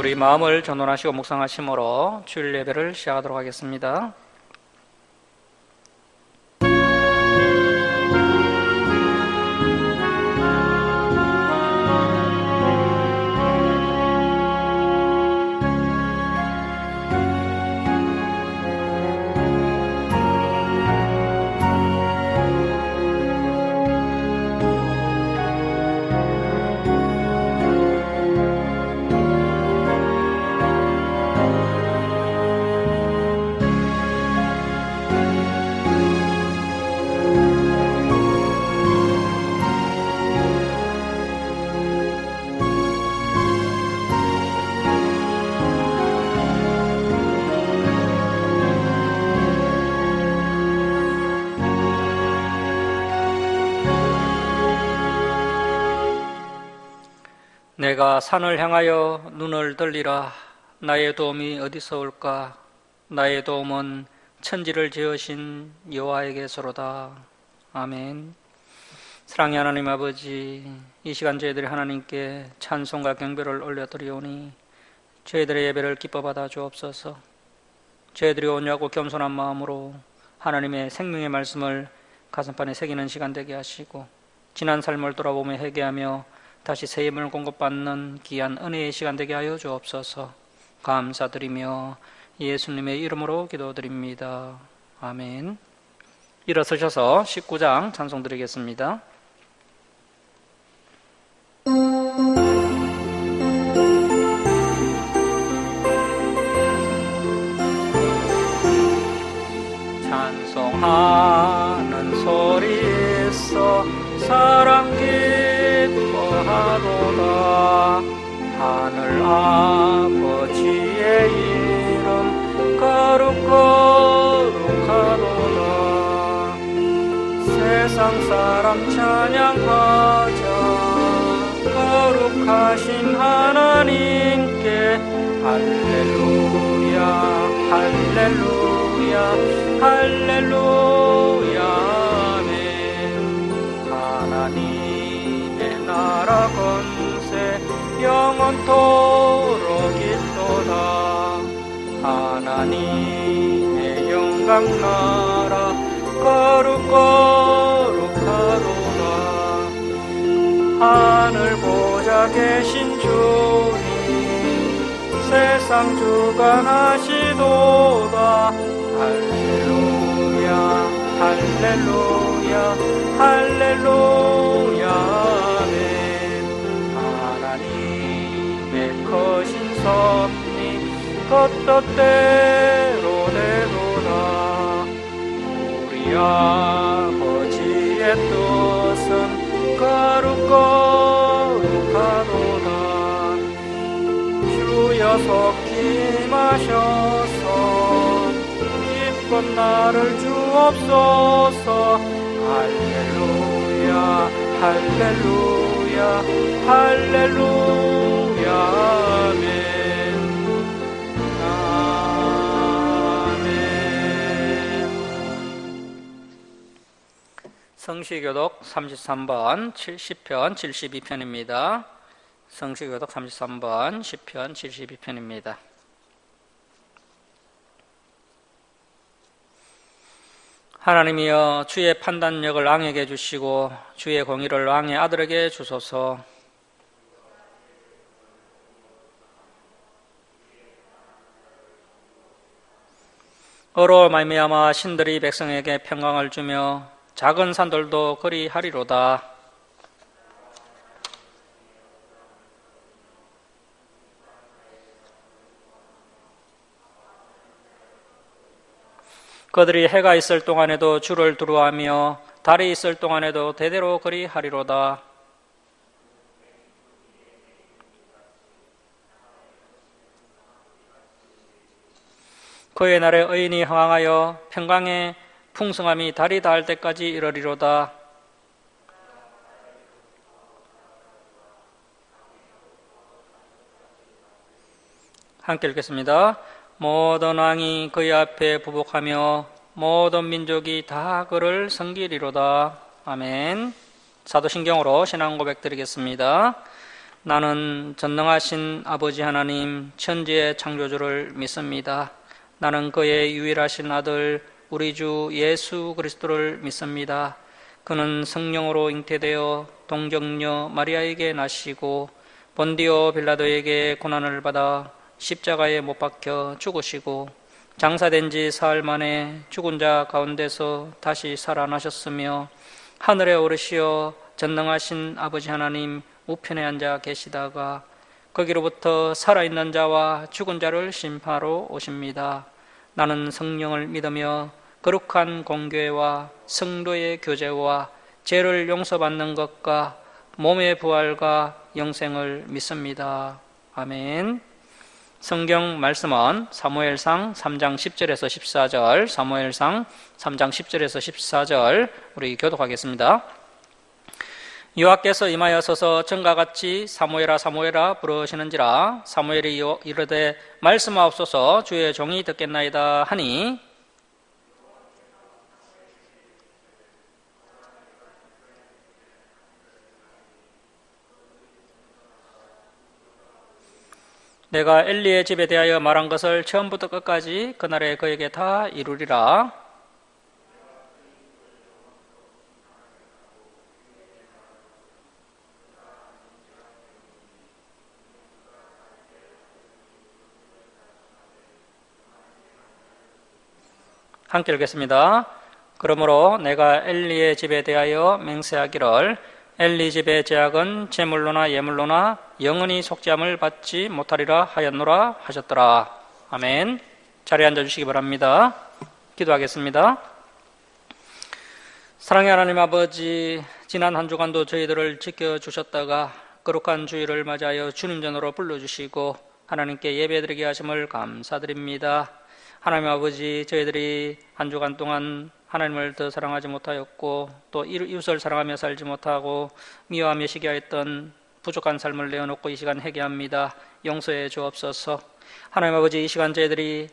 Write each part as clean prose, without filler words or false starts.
우리 마음을 전환하시고 묵상하심으로 주일 예배를 시작하도록 하겠습니다. 내가 산을 향하여 눈을 들리라. 나의 도움이 어디서 올까? 나의 도움은 천지를 지으신 여호와에게서로다. 아멘. 사랑의 하나님 아버지, 이 시간 저희들이 하나님께 찬송과 경배를 올려드리오니 저희들의 예배를 기뻐 받아 주옵소서. 저희들이 온유하고 겸손한 마음으로 하나님의 생명의 말씀을 가슴판에 새기는 시간 되게 하시고, 지난 삶을 돌아보며 회개하며 다시 새 힘을 공급받는 귀한 은혜의 시간 되게 하여 주옵소서. 감사드리며 예수님의 이름으로 기도드립니다. 아멘. 일어서셔서 19장 찬송 드리겠습니다. 찬송하는 소리 있어 사랑 기뻐하도다. 하늘 아버지의 이름 거룩거룩하도다. 세상 사람 찬양하자. 거룩하신 하나님께 할렐루야 할렐루야 할렐루야. 아멘. 하나님의 나라 건세 영원토록 있도다. 하나님의 영광 나라 거룩거룩하도다. 하늘 보좌 계신 주님 세상 주관하시도다. 할렐루야 할렐루야 할렐루야. 아멘. 하나님의 크신 섭리 겉뜻대로 되도다. 우리 아버지의 뜻은 거룩거룩하도다. 주여 속히 마셔서 기쁜 나를 주옵소서. 할렐루야 할렐루야 할렐루야. 아멘. 아멘. 성시교독 33번 70편 72편입니다. 성시교독 33번 10편 72편입니다. 하나님이여, 주의 판단력을 왕에게 주시고 주의 공의를 왕의 아들에게 주소서. 어로 말미암아 신들이 백성에게 평강을 주며 작은 산들도 그리하리로다. 그들이 해가 있을 동안에도 주를 두루하며 달이 있을 동안에도 대대로 그리하리로다. 그의 날에 의인이 흥황하여 평강의 풍성함이 달이 닿을 때까지 이르리로다. 함께 읽겠습니다. 모든 왕이 그의 앞에 부복하며 모든 민족이 다 그를 섬기리로다. 아멘. 사도신경으로 신앙 고백 드리겠습니다. 나는 전능하신 아버지 하나님 천지의 창조주를 믿습니다. 나는 그의 유일하신 아들 우리 주 예수 그리스도를 믿습니다. 그는 성령으로 잉태되어 동정녀 마리아에게 나시고 본디오 빌라도에게 고난을 받아 십자가에 못 박혀 죽으시고 장사된 지 사흘 만에 죽은 자 가운데서 다시 살아나셨으며 하늘에 오르시어 전능하신 아버지 하나님 우편에 앉아 계시다가 거기로부터 살아있는 자와 죽은 자를 심판하러 오십니다. 나는 성령을 믿으며 거룩한 공교회와 성도의 교제와 죄를 용서받는 것과 몸의 부활과 영생을 믿습니다. 아멘. 성경 말씀은 사무엘상 3장 10절에서 14절, 사무엘상 3장 10절에서 14절 우리 교독하겠습니다. 여호와께서 임하여서서 전과 같이 사무엘아 사무엘아 부르시는지라 사무엘이 이르되 말씀하옵소서 주의 종이 듣겠나이다 하니 내가 엘리의 집에 대하여 말한 것을 처음부터 끝까지 그날에 그에게 다 이루리라. 함께 읽겠습니다. 그러므로 내가 엘리의 집에 대하여 맹세하기를 엘리 집의 제약은 제물로나 예물로나 영원히 속죄함을 받지 못하리라 하였노라 하셨더라. 아멘. 자리에 앉아주시기 바랍니다. 기도하겠습니다. 사랑의 하나님 아버지, 지난 한 주간도 저희들을 지켜주셨다가 거룩한 주일을 맞이하여 주님 전으로 불러주시고 하나님께 예배드리게 하심을 감사드립니다. 하나님 아버지, 저희들이 한 주간 동안 하나님을 더 사랑하지 못하였고 또 이웃을 사랑하며 살지 못하고 미워하며 시기하였던 부족한 삶을 내어놓고 이 시간 회개합니다. 용서해 주옵소서. 하나님 아버지, 이 시간 저희들이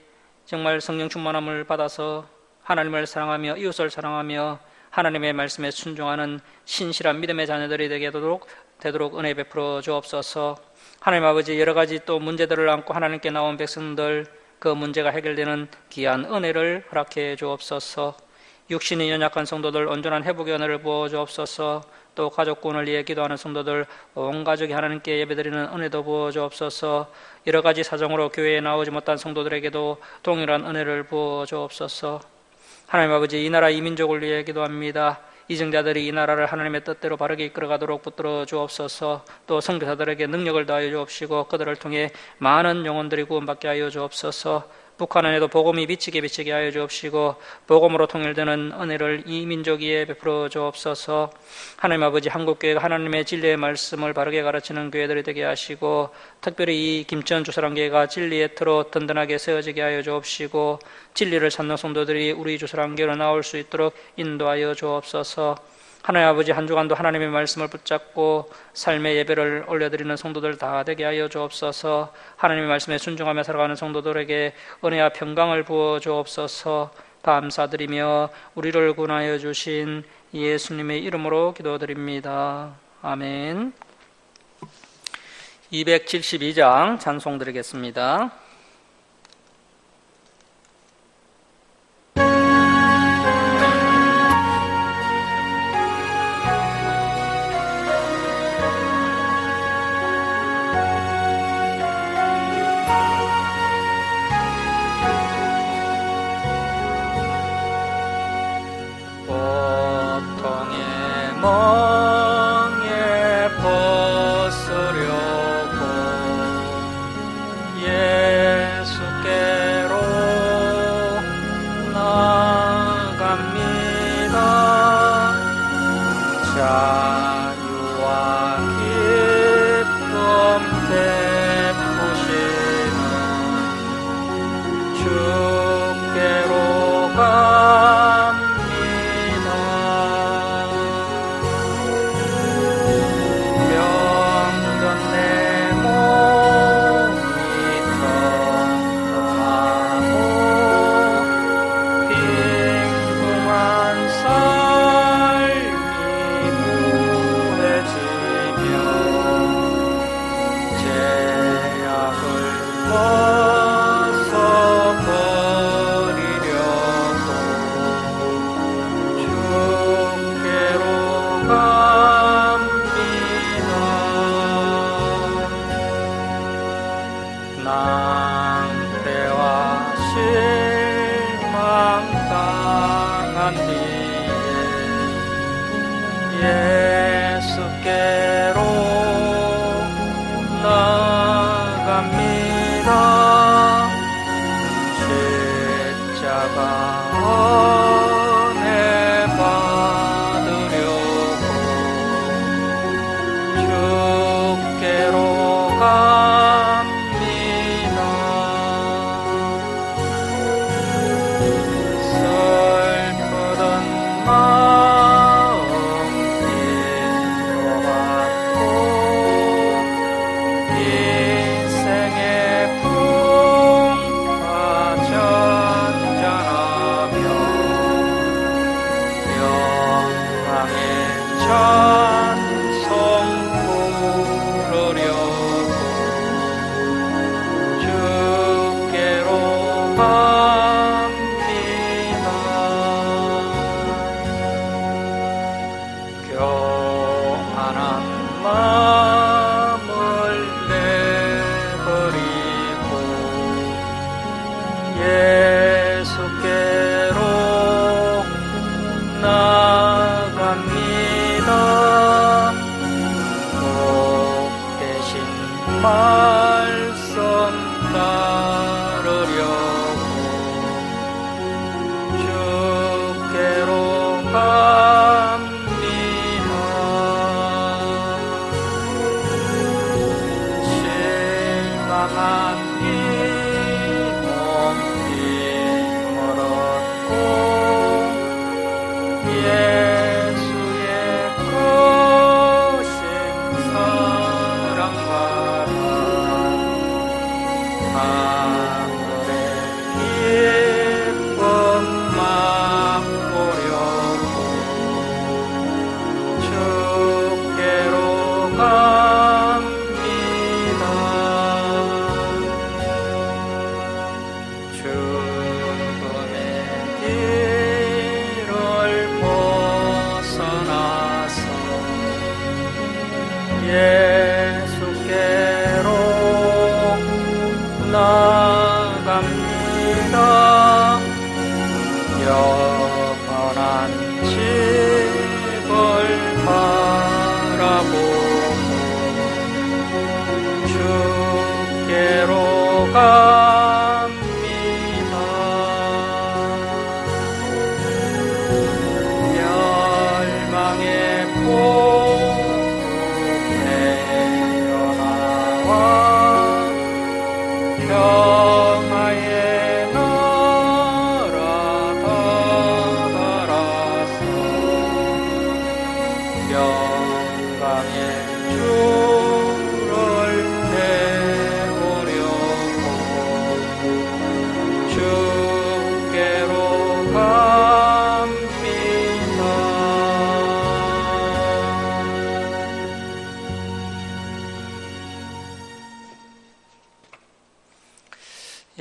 정말 성령 충만함을 받아서 하나님을 사랑하며 이웃을 사랑하며 하나님의 말씀에 순종하는 신실한 믿음의 자녀들이 되도록 은혜 베풀어 주옵소서. 하나님 아버지, 여러 가지 또 문제들을 안고 하나님께 나온 백성들, 그 문제가 해결되는 귀한 은혜를 허락해 주옵소서. 육신이 연약한 성도들 온전한 회복의 은혜를 부어 주옵소서. 또 가족군을 위해 기도하는 성도들 온 가족이 하나님께 예배드리는 은혜도 부어 주옵소서. 여러 가지 사정으로 교회에 나오지 못한 성도들에게도 동일한 은혜를 부어 주옵소서. 하나님 아버지, 이 나라 이 민족을 위해 기도합니다. 이정자들이 이 나라를 하나님의 뜻대로 바르게 이끌어가도록 붙들어 주옵소서. 또 선교사들에게 능력을 더하여 주옵시고 그들을 통해 많은 영혼들이 구원받게 하여 주옵소서. 북한은에도 복음이 비치게 하여 주옵시고 복음으로 통일되는 은혜를 이 민족 위에 베풀어 주옵소서. 하나님 아버지, 한국교회가 하나님의 진리의 말씀을 바르게 가르치는 교회들이 되게 하시고 특별히 이 김천 주사랑교회가 진리의 틀로 든든하게 세워지게 하여 주옵시고 진리를 찾는 성도들이 우리 주사랑교회로 나올 수 있도록 인도하여 주옵소서. 하나님 아버지, 한 주간도 하나님의 말씀을 붙잡고 삶의 예배를 올려드리는 성도들 다 되게 하여 주옵소서. 하나님의 말씀에 순종하며 살아가는 성도들에게 은혜와 평강을 부어 주옵소서. 감사드리며 우리를 구원하여 주신 예수님의 이름으로 기도드립니다. 아멘. 272장 찬송 드리겠습니다. 멍에 벗으려고 낭패와 실망 당한 뒤에 예수께로 나갑니다. 십자가 은혜 받으려고 주께로 갑니다. 슬프던 마음 위로받고 인생의 풍파 잔잔하며 영광의 찬송 부르려고 주께로 갑니다. 교만한 마음을 내버리고 예수께로 나갑니다. 복 대신 말씀 따르려고 주께로 갑니다. 실망한 이 몸이 멀었고 예수의 크신 사랑받아 하늘의 기쁨 맛보려고 주께로 갑니다. 죽음의 길을 벗어나서 예수께로 나갑니다. 영원한 집을 바라보고 주께로 갑니다. 멸망의 폭풍에 나와 평화의 나라 다가라서 영광의 주를 내오려고 주께로 갑니다.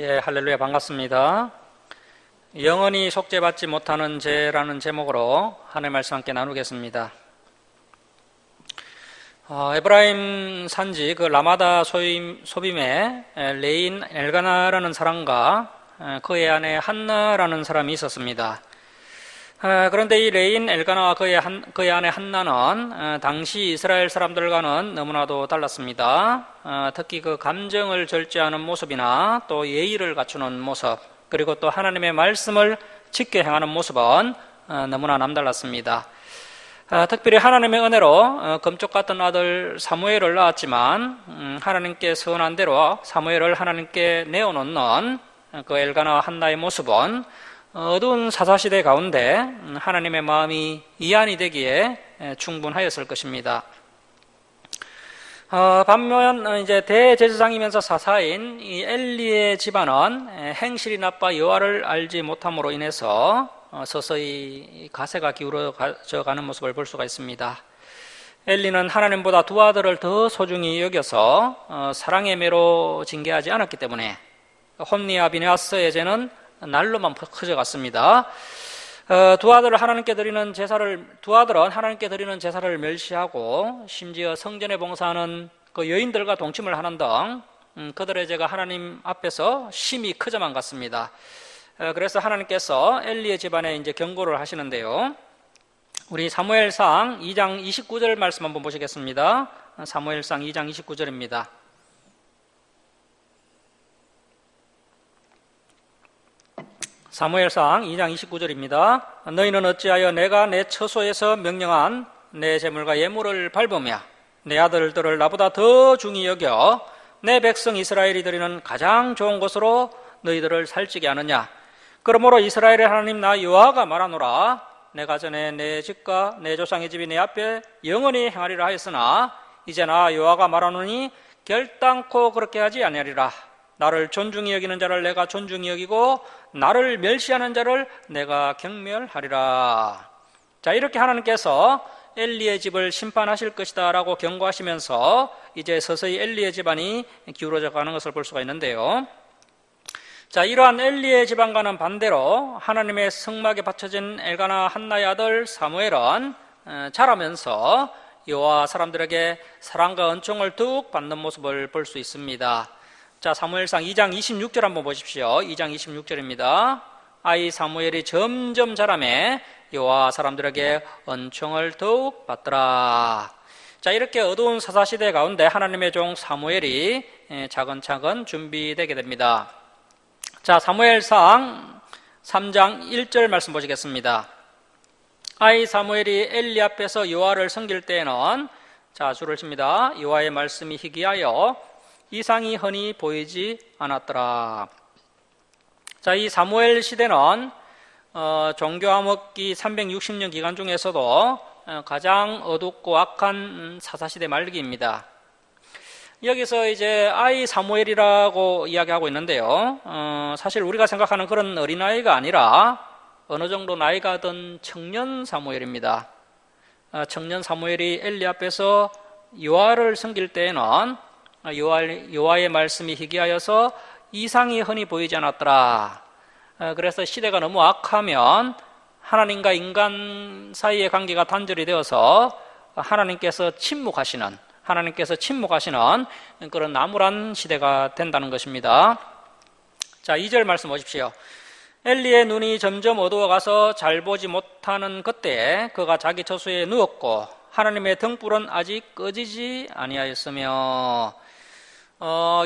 예, 할렐루야, 반갑습니다. 영원히 속죄받지 못하는 죄라는 제목으로 하나님의 말씀 함께 나누겠습니다. 에브라임 산지 그 라마다 소빔에 레인 엘가나라는 사람과 그의 아내 한나라는 사람이 있었습니다. 그런데 이 레인 엘가나와 그의 아내 한나는 당시 이스라엘 사람들과는 너무나도 달랐습니다. 특히 그 감정을 절제하는 모습이나 또 예의를 갖추는 모습, 그리고 또 하나님의 말씀을 지켜 행하는 모습은 너무나 남달랐습니다. 특별히 하나님의 은혜로 금쪽 같은 아들 사무엘을 낳았지만 하나님께 선한 대로 사무엘을 하나님께 내어놓는 그 엘가나와 한나의 모습은 어두운 사사시대 가운데 하나님의 마음이 이안이 되기에 충분하였을 것입니다. 반면 이제 대제사장이면서 사사인 이 엘리의 집안은 행실이 나빠 여호와를 알지 못함으로 인해서 서서히 가세가 기울어져 가는 모습을 볼 수가 있습니다. 엘리는 하나님보다 두 아들을 더 소중히 여겨서 사랑의 매로 징계하지 않았기 때문에 홈니와 비느하스의 죄는 날로만 커져갔습니다. 두 아들은 하나님께 드리는 제사를 멸시하고 심지어 성전에 봉사하는 그 여인들과 동침을 하는 등 그들의 죄가 하나님 앞에서 심히 크자만 같습니다. 그래서 하나님께서 엘리의 집안에 이제 경고를 하시는데요. 우리 사무엘상 2장 29절 말씀 한번 보시겠습니다. 사무엘상 2장 29절입니다. 사무엘상 2장 29절입니다. 너희는 어찌하여 내가 내 처소에서 명령한 내 재물과 예물을 밟으며 내 아들들을 나보다 더 중히 여겨 내 백성 이스라엘이 드리는 가장 좋은 것으로 너희들을 살찌게 하느냐. 그러므로 이스라엘의 하나님 나 여호와가 말하노라. 내가 전에 내 집과 내 조상의 집이 내 앞에 영원히 행하리라 하였으나 이제 나 여호와가 말하노니 결단코 그렇게 하지 아니하리라. 나를 존중히 여기는 자를 내가 존중히 여기고 나를 멸시하는 자를 내가 경멸하리라. 자, 이렇게 하나님께서 엘리의 집을 심판하실 것이다 라고 경고하시면서 이제 서서히 엘리의 집안이 기울어져 가는 것을 볼 수가 있는데요. 자, 이러한 엘리의 집안과는 반대로 하나님의 성막에 바쳐진 엘가나 한나의 아들 사무엘은 자라면서 여호와 사람들에게 사랑과 은총을 뚝 받는 모습을 볼 수 있습니다. 자, 사무엘상 2장 26절 한번 보십시오. 2장 26절입니다. 아이 사무엘이 점점 자라매 여호와 사람들에게 은총을 더욱 받더라. 자, 이렇게 어두운 사사시대 가운데 하나님의 종 사무엘이 차근차근 준비되게 됩니다. 자, 사무엘상 3장 1절 말씀 보시겠습니다. 아이 사무엘이 엘리 앞에서 여호와를 섬길 때에는 자, 줄을 칩니다. 여호와의 말씀이 희귀하여 이상이 흔히 보이지 않았더라. 자, 이 사무엘 시대는 종교 암흑기 360년 기간 중에서도 가장 어둡고 악한 사사시대 말기입니다. 여기서 이제 아이 사무엘이라고 이야기하고 있는데요. 사실 우리가 생각하는 그런 어린아이가 아니라 어느 정도 나이가 든 청년 사무엘입니다. 청년 사무엘이 엘리 앞에서 여호와를 섬길 때에는 여호와의 말씀이 희귀하여서 이상이 흔히 보이지 않았더라. 그래서 시대가 너무 악하면 하나님과 인간 사이의 관계가 단절이 되어서 하나님께서 침묵하시는 그런 암울한 시대가 된다는 것입니다. 자, 2절 말씀 보십시오. 엘리의 눈이 점점 어두워가서 잘 보지 못하는 그때 그가 자기 처소에 누웠고 하나님의 등불은 아직 꺼지지 아니하였으며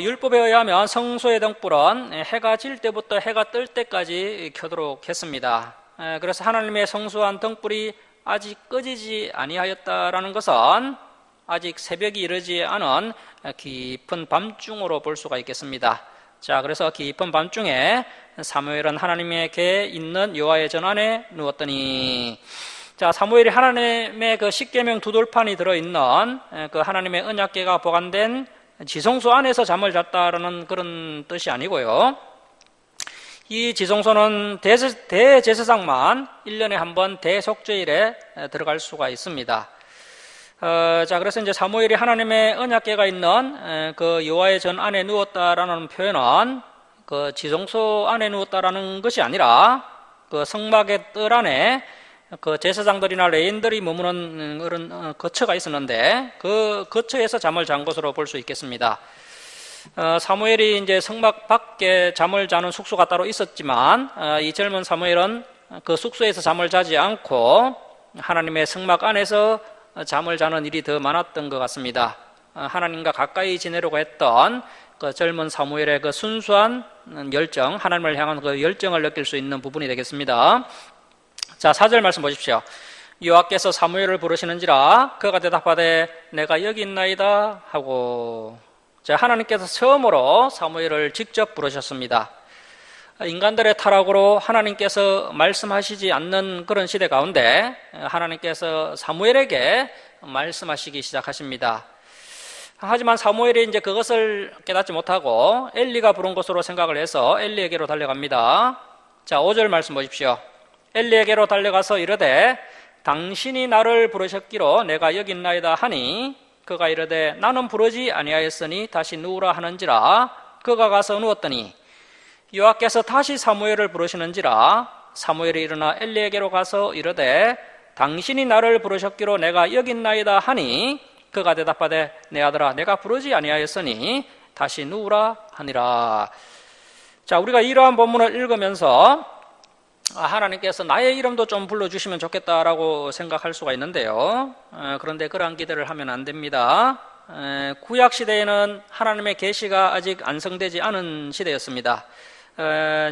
율법에 의하면 성소의 등불은 해가 질 때부터 해가 뜰 때까지 켜도록 했습니다. 그래서 하나님의 성소한 등불이 아직 꺼지지 아니하였다라는 것은 아직 새벽이 이르지 않은 깊은 밤중으로 볼 수가 있겠습니다. 자, 그래서 깊은 밤중에 사무엘은 하나님에게 있는 여호와의 전 안에 누웠더니 자, 사무엘이 하나님의 그 십계명 두 돌판이 들어있는 그 하나님의 언약궤가 보관된 지성소 안에서 잠을 잤다라는 그런 뜻이 아니고요. 이 지성소는 대제사장만 1년에 한 번 대속죄일에 들어갈 수가 있습니다. 자, 그래서 이제 사무엘이 하나님의 언약궤가 있는 그 여호와의 전 안에 누웠다라는 표현은 그 지성소 안에 누웠다라는 것이 아니라 그 성막의 뜰 안에 그 제사장들이나 레인들이 머무는 그런 거처가 있었는데 그 거처에서 잠을 잔 것으로 볼 수 있겠습니다. 사무엘이 이제 성막 밖에 잠을 자는 숙소가 따로 있었지만 이 젊은 사무엘은 그 숙소에서 잠을 자지 않고 하나님의 성막 안에서 잠을 자는 일이 더 많았던 것 같습니다. 하나님과 가까이 지내려고 했던 그 젊은 사무엘의 그 순수한 열정, 하나님을 향한 그 열정을 느낄 수 있는 부분이 되겠습니다. 자, 4절 말씀 보십시오. 여호와께서 사무엘을 부르시는지라 그가 대답하되 내가 여기 있나이다 하고. 자, 하나님께서 처음으로 사무엘을 직접 부르셨습니다. 인간들의 타락으로 하나님께서 말씀하시지 않는 그런 시대 가운데 하나님께서 사무엘에게 말씀하시기 시작하십니다. 하지만 사무엘이 이제 그것을 깨닫지 못하고 엘리가 부른 것으로 생각을 해서 엘리에게로 달려갑니다. 자, 5절 말씀 보십시오. 엘리에게로 달려가서 이르되 당신이 나를 부르셨기로 내가 여기 있나이다 하니 그가 이르되 나는 부르지 아니하였으니 다시 누우라 하는지라 그가 가서 누웠더니 여호와께서 다시 사무엘을 부르시는지라 사무엘이 일어나 엘리에게로 가서 이르되 당신이 나를 부르셨기로 내가 여기 있나이다 하니 그가 대답하되 내 아들아 내가 부르지 아니하였으니 다시 누우라 하니라. 자, 우리가 이러한 본문을 읽으면서 하나님께서 나의 이름도 좀 불러주시면 좋겠다라고 생각할 수가 있는데요. 그런데 그러한 기대를 하면 안 됩니다. 구약 시대에는 하나님의 계시가 아직 완성되지 않은 시대였습니다.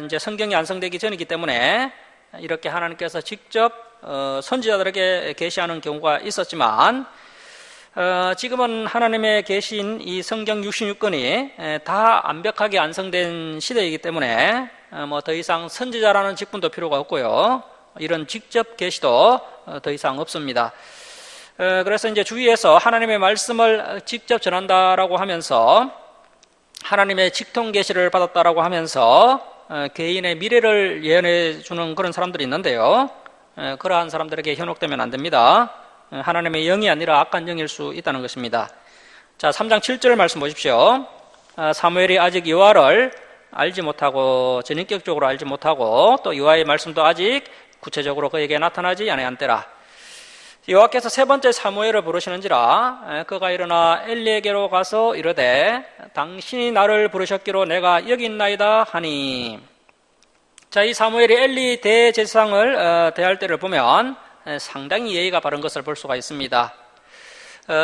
이제 성경이 완성되기 전이기 때문에 이렇게 하나님께서 직접 선지자들에게 계시하는 경우가 있었지만, 지금은 하나님의 계시인 이 성경 66권이 다 완벽하게 완성된 시대이기 때문에 더 이상 선지자라는 직분도 필요가 없고요. 이런 직접 계시도 더 이상 없습니다. 그래서 이제 주위에서 하나님의 말씀을 직접 전한다라고 하면서, 하나님의 직통 계시를 받았다라고 하면서 개인의 미래를 예언해 주는 그런 사람들이 있는데요. 그러한 사람들에게 현혹되면 안 됩니다. 하나님의 영이 아니라 악한 영일 수 있다는 것입니다. 자, 3장 7절 말씀 보십시오. 사무엘이 아직 여호와를 알지 못하고, 전인격적으로 알지 못하고, 또 여호와의 말씀도 아직 구체적으로 그에게 나타나지 아니한 때라. 여호와께서 세 번째 사무엘을 부르시는지라 그가 일어나 엘리에게로 가서 이르되 당신이 나를 부르셨기로 내가 여기 있나이다 하니. 자, 이 사무엘이 엘리 대제사장을 대할 때를 보면 상당히 예의가 바른 것을 볼 수가 있습니다.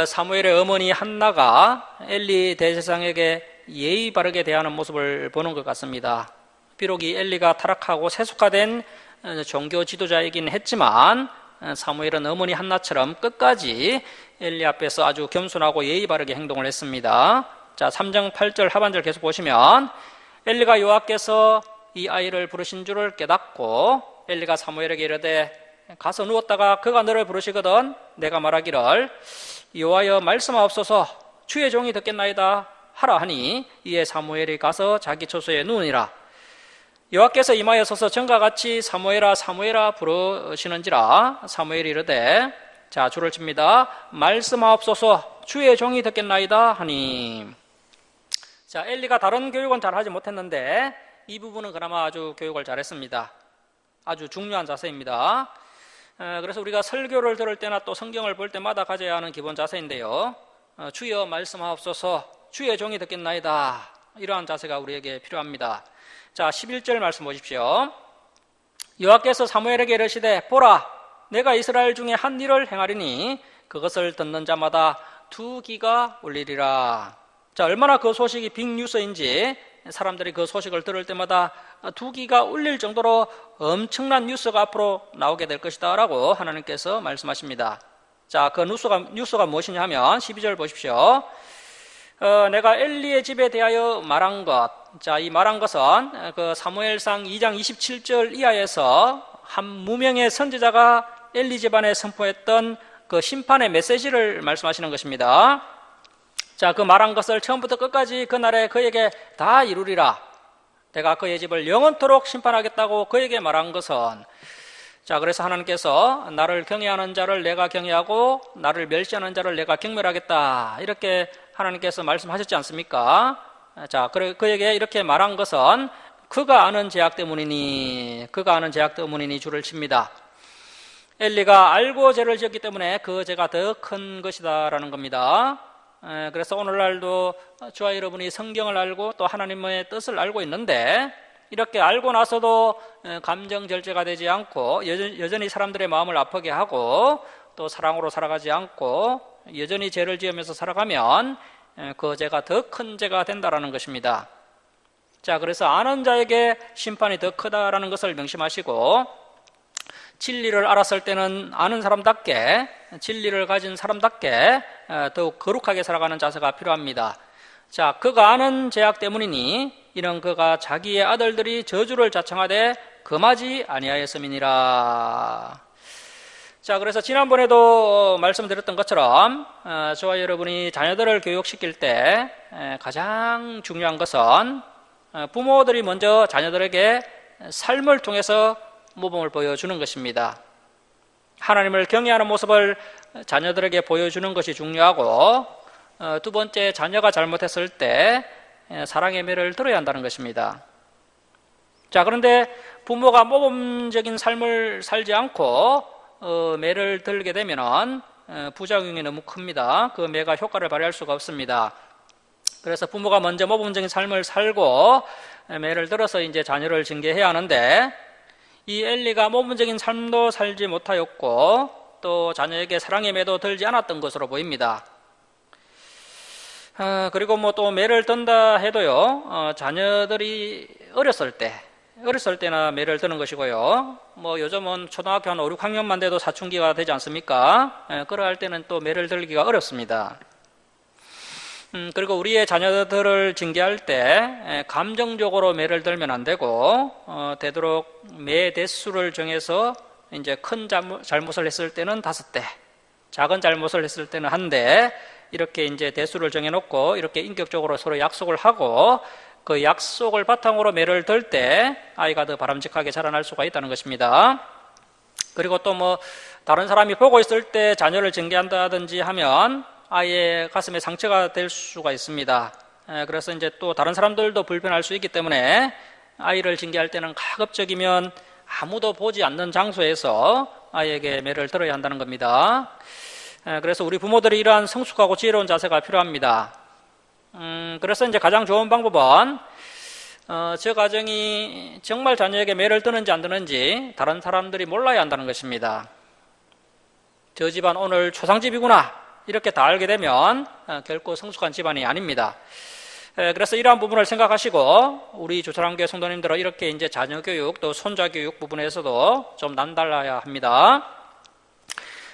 사무엘의 어머니 한나가 엘리 대제사장에게 예의 바르게 대하는 모습을 보는 것 같습니다. 비록 이 엘리가 타락하고 세속화된 종교 지도자이긴 했지만 사무엘은 어머니 한나처럼 끝까지 엘리 앞에서 아주 겸손하고 예의 바르게 행동을 했습니다. 자, 3장 8절 하반절 계속 보시면 엘리가 여호와께서 이 아이를 부르신 줄을 깨닫고 엘리가 사무엘에게 이르되 가서 누웠다가 그가 너를 부르시거든 내가 말하기를 여호와여 말씀하옵소서 주의 종이 듣겠나이다 하라 하니 이에 사무엘이 가서 자기 처소에 누우니라. 여호와께서 임하여 서서 전과 같이 사무엘아 사무엘아 부르시는지라. 사무엘이 이르되, 자, 줄을 칩니다. 말씀하옵소서 주의 종이 듣겠나이다 하니. 자, 엘리가 다른 교육은 잘 하지 못했는데 이 부분은 그나마 아주 교육을 잘했습니다. 아주 중요한 자세입니다. 그래서 우리가 설교를 들을 때나 또 성경을 볼 때마다 가져야 하는 기본 자세인데요. 주여 말씀하옵소서 주의 종이 듣겠나이다. 이러한 자세가 우리에게 필요합니다. 자, 11절 말씀 보십시오. 여호와께서 사무엘에게 이르시되 보라 내가 이스라엘 중에 한 일을 행하리니 그것을 듣는 자마다 두 귀가 울리리라. 자, 얼마나 그 소식이 빅뉴스인지 사람들이 그 소식을 들을 때마다 두 귀가 울릴 정도로 엄청난 뉴스가 앞으로 나오게 될 것이다 라고 하나님께서 말씀하십니다. 자, 그 뉴스가 무엇이냐 하면 12절 보십시오. 내가 엘리의 집에 대하여 말한 것. 자, 이 말한 것은 그 사무엘상 2장 27절 이하에서 한 무명의 선지자가 엘리 집안에 선포했던 그 심판의 메시지를 말씀하시는 것입니다. 자, 그 말한 것을 처음부터 끝까지 그날에 그에게 다 이루리라. 내가 그의 집을 영원토록 심판하겠다고 그에게 말한 것은, 자, 그래서 하나님께서 나를 경외하는 자를 내가 경외하고 나를 멸시하는 자를 내가 경멸하겠다. 이렇게 하나님께서 말씀하셨지 않습니까? 자, 그에게 이렇게 말한 것은 그가 아는 죄악 때문이니 줄을 칩니다. 엘리가 알고 죄를 지었기 때문에 그 죄가 더 큰 것이다라는 겁니다. 그래서 오늘날도 저와 여러분이 성경을 알고 또 하나님의 뜻을 알고 있는데 이렇게 알고 나서도 감정 절제가 되지 않고 여전히 사람들의 마음을 아프게 하고 또 사랑으로 살아가지 않고 여전히 죄를 지으면서 살아가면 그 죄가 더 큰 죄가 된다라는 것입니다. 자, 그래서 아는 자에게 심판이 더 크다라는 것을 명심하시고 진리를 알았을 때는 아는 사람답게 진리를 가진 사람답게 더욱 거룩하게 살아가는 자세가 필요합니다. 자, 그가 아는 죄악 때문이니 이는 그가 자기의 아들들이 저주를 자청하되 금하지 아니하였음이니라. 자, 그래서 지난번에도 말씀드렸던 것처럼 저와 여러분이 자녀들을 교육시킬 때 가장 중요한 것은 부모들이 먼저 자녀들에게 삶을 통해서 모범을 보여주는 것입니다. 하나님을 경외하는 모습을 자녀들에게 보여주는 것이 중요하고, 두 번째, 자녀가 잘못했을 때 사랑의 매를 들어야 한다는 것입니다. 자, 그런데 부모가 모범적인 삶을 살지 않고 매를 들게 되면 부작용이 너무 큽니다. 그 매가 효과를 발휘할 수가 없습니다. 그래서 부모가 먼저 모범적인 삶을 살고 예를 들어서 이제 자녀를 징계해야 하는데, 이 엘리가 모범적인 삶도 살지 못하였고 또 자녀에게 사랑의 매도 들지 않았던 것으로 보입니다. 그리고 뭐 또 매를 든다 해도요, 자녀들이 어렸을 때나 매를 드는 것이고요. 뭐 요즘은 초등학교 한 5, 6학년만 돼도 사춘기가 되지 않습니까? 그러할 때는 또 매를 들기가 어렵습니다. 그리고 우리의 자녀들을 징계할 때 감정적으로 매를 들면 안 되고, 되도록 매 대수를 정해서 이제 큰 잘못을 했을 때는 5대, 작은 잘못을 했을 때는 1대, 이렇게 이제 대수를 정해놓고 이렇게 인격적으로 서로 약속을 하고, 그 약속을 바탕으로 매를 들 때 아이가 더 바람직하게 자라날 수가 있다는 것입니다. 그리고 또 뭐 다른 사람이 보고 있을 때 자녀를 징계한다든지 하면 아이의 가슴에 상처가 될 수가 있습니다. 그래서 이제 또 다른 사람들도 불편할 수 있기 때문에 아이를 징계할 때는 가급적이면 아무도 보지 않는 장소에서 아이에게 매를 들어야 한다는 겁니다. 그래서 우리 부모들이 이러한 성숙하고 지혜로운 자세가 필요합니다. 그래서 이제 가장 좋은 방법은 저 가정이 정말 자녀에게 매를 드는지 안 드는지 다른 사람들이 몰라야 한다는 것입니다. 저 집안 오늘 초상집이구나 이렇게 다 알게 되면 결코 성숙한 집안이 아닙니다. 그래서 이러한 부분을 생각하시고 우리 조철한교회 성도님들은 이렇게 이제 자녀 교육 또 손자 교육 부분에서도 좀 남달라야 합니다.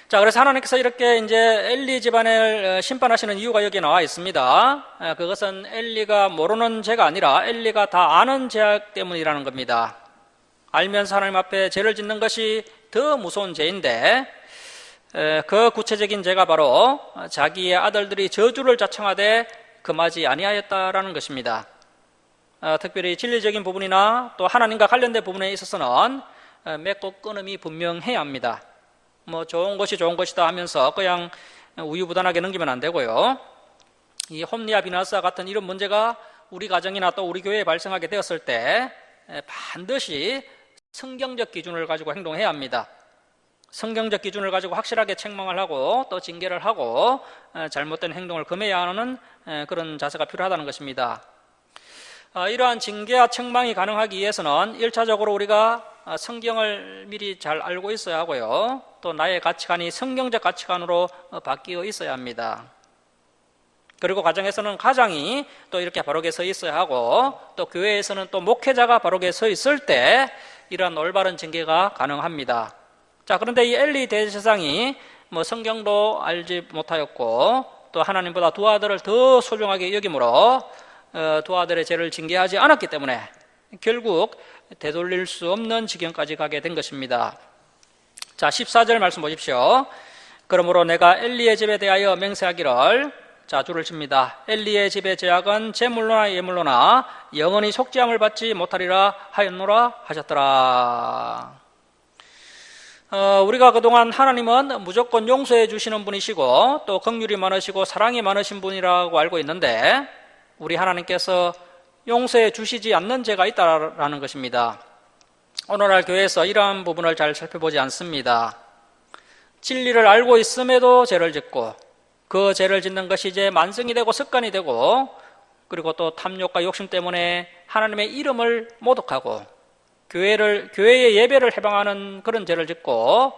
자, 그래서 하나님께서 이렇게 이제 엘리 집안을 심판하시는 이유가 여기에 나와 있습니다. 그것은 엘리가 모르는 죄가 아니라 엘리가 다 아는 죄 때문이라는 겁니다. 알면서 하나님 앞에 죄를 짓는 것이 더 무서운 죄인데, 그 구체적인 죄가 바로 자기의 아들들이 저주를 자청하되 금하지 아니하였다라는 것입니다. 특별히 진리적인 부분이나 또 하나님과 관련된 부분에 있어서는 맺고 끊음이 분명해야 합니다. 뭐 좋은 것이 좋은 것이다 하면서 그냥 우유부단하게 넘기면 안 되고요. 이 홈리아 비나스와 같은 이런 문제가 우리 가정이나 또 우리 교회에 발생하게 되었을 때 반드시 성경적 기준을 가지고 행동해야 합니다. 성경적 기준을 가지고 확실하게 책망을 하고 또 징계를 하고 잘못된 행동을 금해야 하는 그런 자세가 필요하다는 것입니다. 이러한 징계와 책망이 가능하기 위해서는 1차적으로 우리가 성경을 미리 잘 알고 있어야 하고요. 또 나의 가치관이 성경적 가치관으로 바뀌어 있어야 합니다. 그리고 가정에서는 가장이 또 이렇게 바르게 서 있어야 하고 또 교회에서는 또 목회자가 바르게 서 있을 때 이러한 올바른 징계가 가능합니다. 자, 그런데 이 엘리 대제사장이 뭐 성경도 알지 못하였고 또 하나님보다 두 아들을 더 소중하게 여기므로 두 아들의 죄를 징계하지 않았기 때문에 결국 되돌릴 수 없는 지경까지 가게 된 것입니다. 자, 14절 말씀 보십시오. 그러므로 내가 엘리의 집에 대하여 맹세하기를, 자, 줄을 칩니다. 엘리의 집의 죄악은 제물로나 예물로나 영원히 속죄함을 받지 못하리라 하였노라 하셨더라. 우리가 그동안 하나님은 무조건 용서해 주시는 분이시고 또 긍휼이 많으시고 사랑이 많으신 분이라고 알고 있는데 우리 하나님께서 용서해 주시지 않는 죄가 있다라는 것입니다. 오늘날 교회에서 이러한 부분을 잘 살펴보지 않습니다. 진리를 알고 있음에도 죄를 짓고 그 죄를 짓는 것이 이제 만성이 되고 습관이 되고 그리고 또 탐욕과 욕심 때문에 하나님의 이름을 모독하고 교회의 예배를 해방하는 그런 죄를 짓고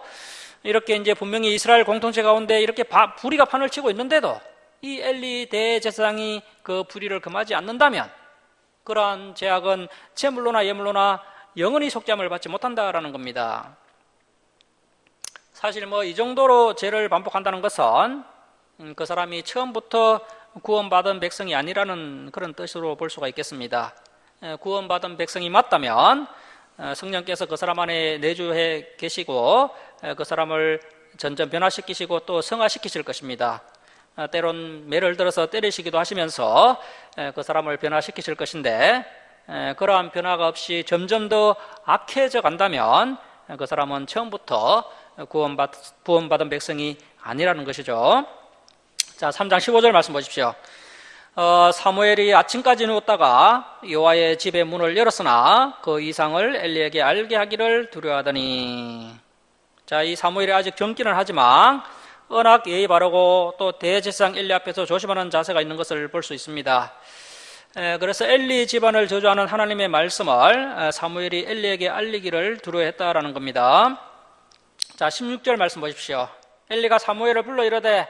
이렇게 이제 분명히 이스라엘 공동체 가운데 이렇게 불의가 판을 치고 있는데도 이 엘리 대제사장이 그 불의를 금하지 않는다면 그러한 죄악은 제물로나 예물로나 영원히 속죄함을 받지 못한다라는 겁니다. 사실 뭐 이 정도로 죄를 반복한다는 것은 그 사람이 처음부터 구원받은 백성이 아니라는 그런 뜻으로 볼 수가 있겠습니다. 구원받은 백성이 맞다면 성령께서 그 사람 안에 내주해 계시고 그 사람을 점점 변화시키시고 또 성화시키실 것입니다. 때론 매를 들어서 때리시기도 하시면서 그 사람을 변화시키실 것인데 그러한 변화가 없이 점점 더 악해져 간다면 그 사람은 처음부터 구원받은 백성이 아니라는 것이죠. 자, 3장 15절 말씀 보십시오. 사무엘이 아침까지 누웠다가 여호와의 집의 문을 열었으나 그 이상을 엘리에게 알게 하기를 두려워하더니, 자, 이 사무엘이 아직 젊기는 하지만 언악 예의 바르고 또 대제사장 엘리 앞에서 조심하는 자세가 있는 것을 볼 수 있습니다. 그래서 엘리 집안을 저주하는 하나님의 말씀을 사무엘이 엘리에게 알리기를 두려워했다라는 겁니다. 자, 16절 말씀 보십시오. 엘리가 사무엘을 불러 이르되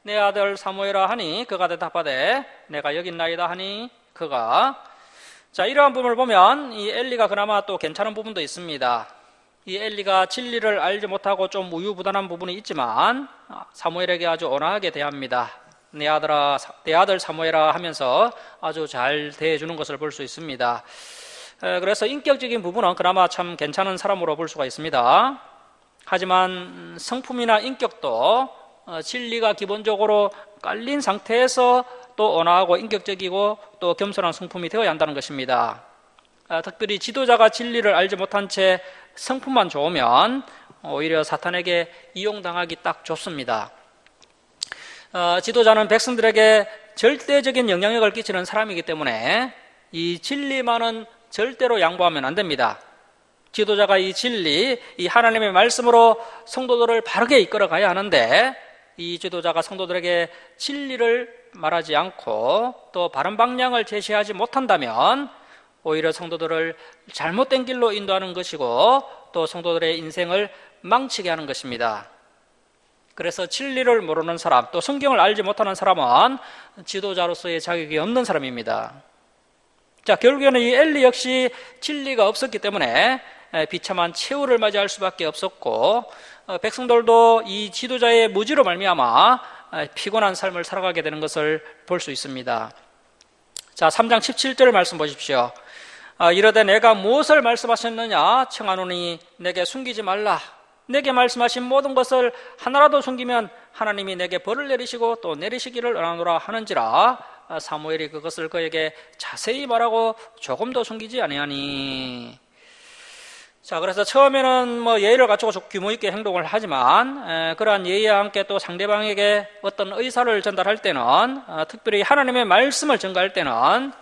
내 아들 사무엘아 하니 그가 대답하되 내가 여기 있나이다 하니 그가. 자, 이러한 부분을 보면 이 엘리가 그나마 또 괜찮은 부분도 있습니다. 이 엘리가 진리를 알지 못하고 좀 우유부단한 부분이 있지만 사무엘에게 아주 온화하게 대합니다. 내 아들 사무엘아 하면서 아주 잘 대해주는 것을 볼 수 있습니다. 그래서 인격적인 부분은 그나마 참 괜찮은 사람으로 볼 수가 있습니다. 하지만 성품이나 인격도 진리가 기본적으로 깔린 상태에서 또 온화하고 인격적이고 또 겸손한 성품이 되어야 한다는 것입니다. 특별히 지도자가 진리를 알지 못한 채 성품만 좋으면 오히려 사탄에게 이용당하기 딱 좋습니다. 지도자는 백성들에게 절대적인 영향력을 끼치는 사람이기 때문에 이 진리만은 절대로 양보하면 안 됩니다. 지도자가 이 진리, 이 하나님의 말씀으로 성도들을 바르게 이끌어 가야 하는데 이 지도자가 성도들에게 진리를 말하지 않고 또 바른 방향을 제시하지 못한다면 오히려 성도들을 잘못된 길로 인도하는 것이고 또 성도들의 인생을 망치게 하는 것입니다. 그래서 진리를 모르는 사람, 또 성경을 알지 못하는 사람은 지도자로서의 자격이 없는 사람입니다. 자, 결국에는 이 엘리 역시 진리가 없었기 때문에 비참한 최후를 맞이할 수밖에 없었고 백성들도 이 지도자의 무지로 말미암아 피곤한 삶을 살아가게 되는 것을 볼 수 있습니다. 자, 3장 17절 말씀 보십시오. 이르되 내가 무엇을 말씀하셨느냐 청하노니 내게 숨기지 말라. 내게 말씀하신 모든 것을 하나라도 숨기면 하나님이 내게 벌을 내리시고 또 내리시기를 원하노라 하는지라. 사무엘이 그것을 그에게 자세히 말하고 조금도 숨기지 아니하니. 자, 그래서 처음에는 예의를 갖추고 규모 있게 행동을 하지만 그러한 예의와 함께 또 상대방에게 어떤 의사를 전달할 때는 특별히 하나님의 말씀을 전가할 때는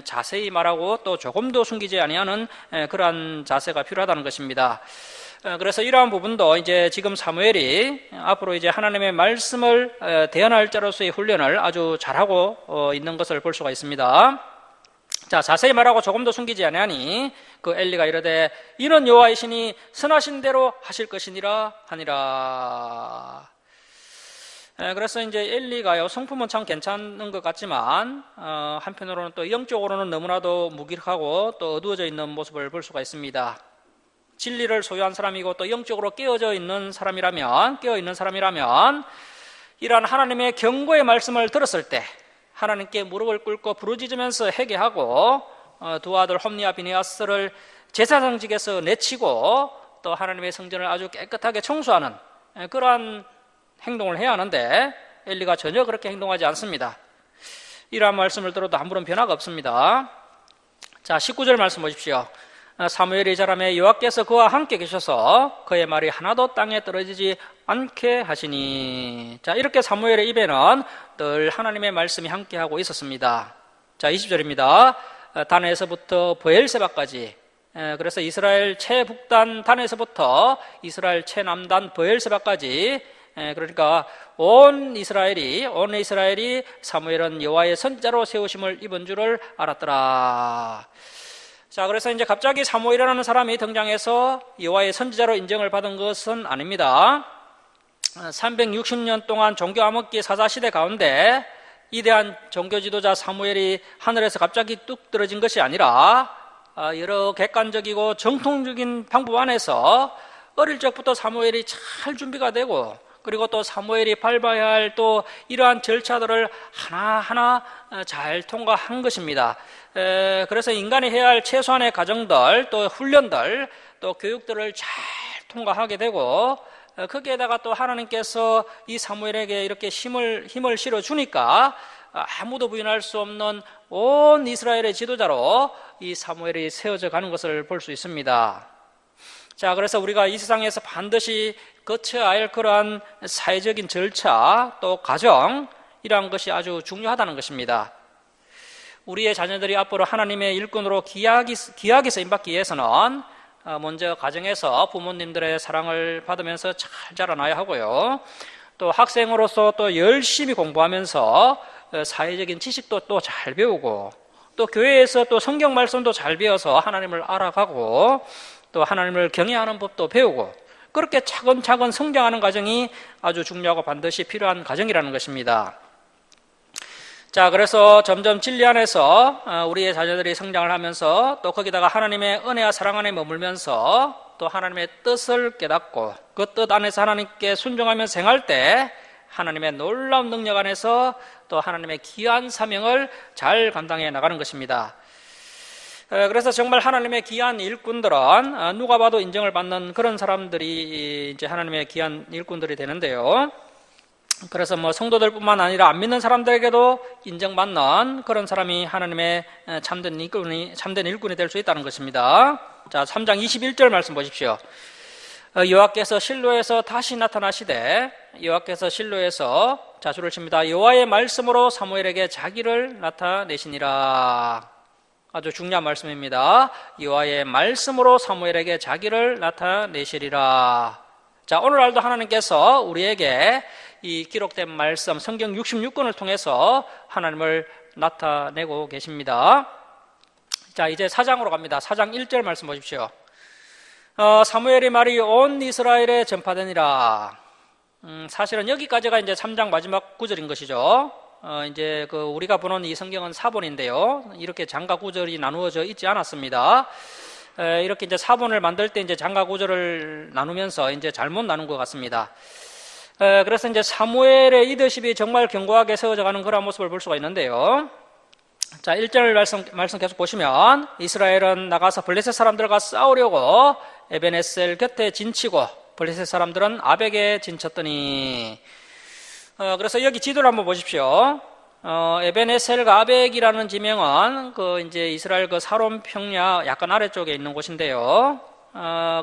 자세히 말하고 또 조금도 숨기지 아니하는 그러한 자세가 필요하다는 것입니다. 그래서 이러한 부분도 이제 지금 사무엘이 앞으로 이제 하나님의 말씀을 대언할 자로서의 훈련을 아주 잘하고 있는 것을 볼 수가 있습니다. 자, 자세히 말하고 조금도 숨기지 아니하니 그 엘리가 이르되 이는 여호와의 신이 선하신 대로 하실 것이니라 하니라. 그래서 이제 엘리가요, 성품은 참 괜찮은 것 같지만 한편으로는 또 영적으로는 너무나도 무기력하고 또 어두워져 있는 모습을 볼 수가 있습니다. 진리를 소유한 사람이고 또 영적으로 깨어 있는 사람이라면 이러한 하나님의 경고의 말씀을 들었을 때 하나님께 무릎을 꿇고 부르짖으면서 회개하고 두 아들 홈니와 비느하스를 제사장직에서 내치고 또 하나님의 성전을 아주 깨끗하게 청소하는 그러한 행동을 해야 하는데 엘리가 전혀 그렇게 행동하지 않습니다. 이러한 말씀을 들어도 아무런 변화가 없습니다. 자, 19절 말씀 보십시오. 사무엘이 자라매 여호와께서 그와 함께 계셔서 그의 말이 하나도 땅에 떨어지지 않게 하시니. 자, 이렇게 사무엘의 입에는 늘 하나님의 말씀이 함께하고 있었습니다. 자, 20절입니다. 단에서부터 브엘세바까지, 그래서 이스라엘 최북단 단에서부터 이스라엘 최남단 브엘세바까지, 그러니까 온 이스라엘이 사무엘은 여호와의 선지자로 세우심을 입은 줄을 알았더라. 자, 그래서 이제 갑자기 사무엘이라는 사람이 등장해서 여호와의 선지자로 인정을 받은 것은 아닙니다. 360년 동안 종교 암흑기 사사시대 가운데 이대한 종교 지도자 사무엘이 하늘에서 갑자기 뚝 떨어진 것이 아니라 여러 객관적이고 정통적인 방법 안에서 어릴 적부터 사무엘이 잘 준비가 되고, 그리고 또 사무엘이 밟아야 할 또 이러한 절차들을 하나하나 잘 통과한 것입니다. 그래서 인간이 해야 할 최소한의 과정들, 또 훈련들, 또 교육들을 잘 통과하게 되고, 거기에다가 또 하나님께서 이 사무엘에게 이렇게 힘을 실어주니까 아무도 부인할 수 없는 온 이스라엘의 지도자로 이 사무엘이 세워져 가는 것을 볼 수 있습니다. 자, 그래서 우리가 이 세상에서 반드시 거쳐야 할 그러한 사회적인 절차, 또 가정, 이러한 것이 아주 중요하다는 것입니다. 우리의 자녀들이 앞으로 하나님의 일꾼으로 귀하게 쓰임받기 위해서는 먼저 가정에서 부모님들의 사랑을 받으면서 잘 자라나야 하고요. 또 학생으로서 또 열심히 공부하면서 사회적인 지식도 또 잘 배우고 또 교회에서 또 성경 말씀도 잘 배워서 하나님을 알아가고 또 하나님을 경외하는 법도 배우고 그렇게 차근차근 성장하는 과정이 아주 중요하고 반드시 필요한 과정이라는 것입니다. 자, 그래서 점점 진리 안에서 우리의 자녀들이 성장을 하면서 또 거기다가 하나님의 은혜와 사랑 안에 머물면서 또 하나님의 뜻을 깨닫고 그 뜻 안에서 하나님께 순종하며 생활 때 하나님의 놀라운 능력 안에서 또 하나님의 귀한 사명을 잘 감당해 나가는 것입니다. 그래서 정말 하나님의 귀한 일꾼들은 누가 봐도 인정을 받는 그런 사람들이 이제 하나님의 귀한 일꾼들이 되는데요. 그래서 뭐 성도들뿐만 아니라 안 믿는 사람들에게도 인정받는 그런 사람이 하나님의 참된 일꾼이 될 수 있다는 것입니다. 자, 3장 21절 말씀 보십시오. 여호와께서 실로에서 다시 나타나시되 여호와께서 실로에서 자수를 칩니다. 여호와의 말씀으로 사무엘에게 자기를 나타내시니라. 아주 중요한 말씀입니다. 여호와의 말씀으로 사무엘에게 자기를 나타내시리라. 자, 오늘날도 하나님께서 우리에게 이 기록된 말씀 성경 66권을 통해서 하나님을 나타내고 계십니다. 자, 이제 4장으로 갑니다. 4장 1절 말씀 보십시오. 사무엘의 말이 온 이스라엘에 전파되니라. 사실은 여기까지가 이제 3장 마지막 구절인 것이죠. 이제 우리가 보는 이 성경은 사본인데요. 이렇게 장과 구절이 나누어져 있지 않았습니다. 이렇게 이제 사본을 만들 때 이제 장과 구절을 나누면서 이제 잘못 나눈 것 같습니다. 그래서 이제 사무엘의 리더십이 정말 견고하게 세워져 가는 그런 모습을 볼 수가 있는데요. 자, 1절 말씀 계속 보시면 이스라엘은 나가서 블레셋 사람들과 싸우려고 에벤에셀 곁에 진치고 블레셋 사람들은 아벡에 진쳤더니 그래서 여기 지도를 한번 보십시오. 에벤에셀과 아벡이라는 지명은 이제 이스라엘 사론 평야 약간 아래쪽에 있는 곳인데요.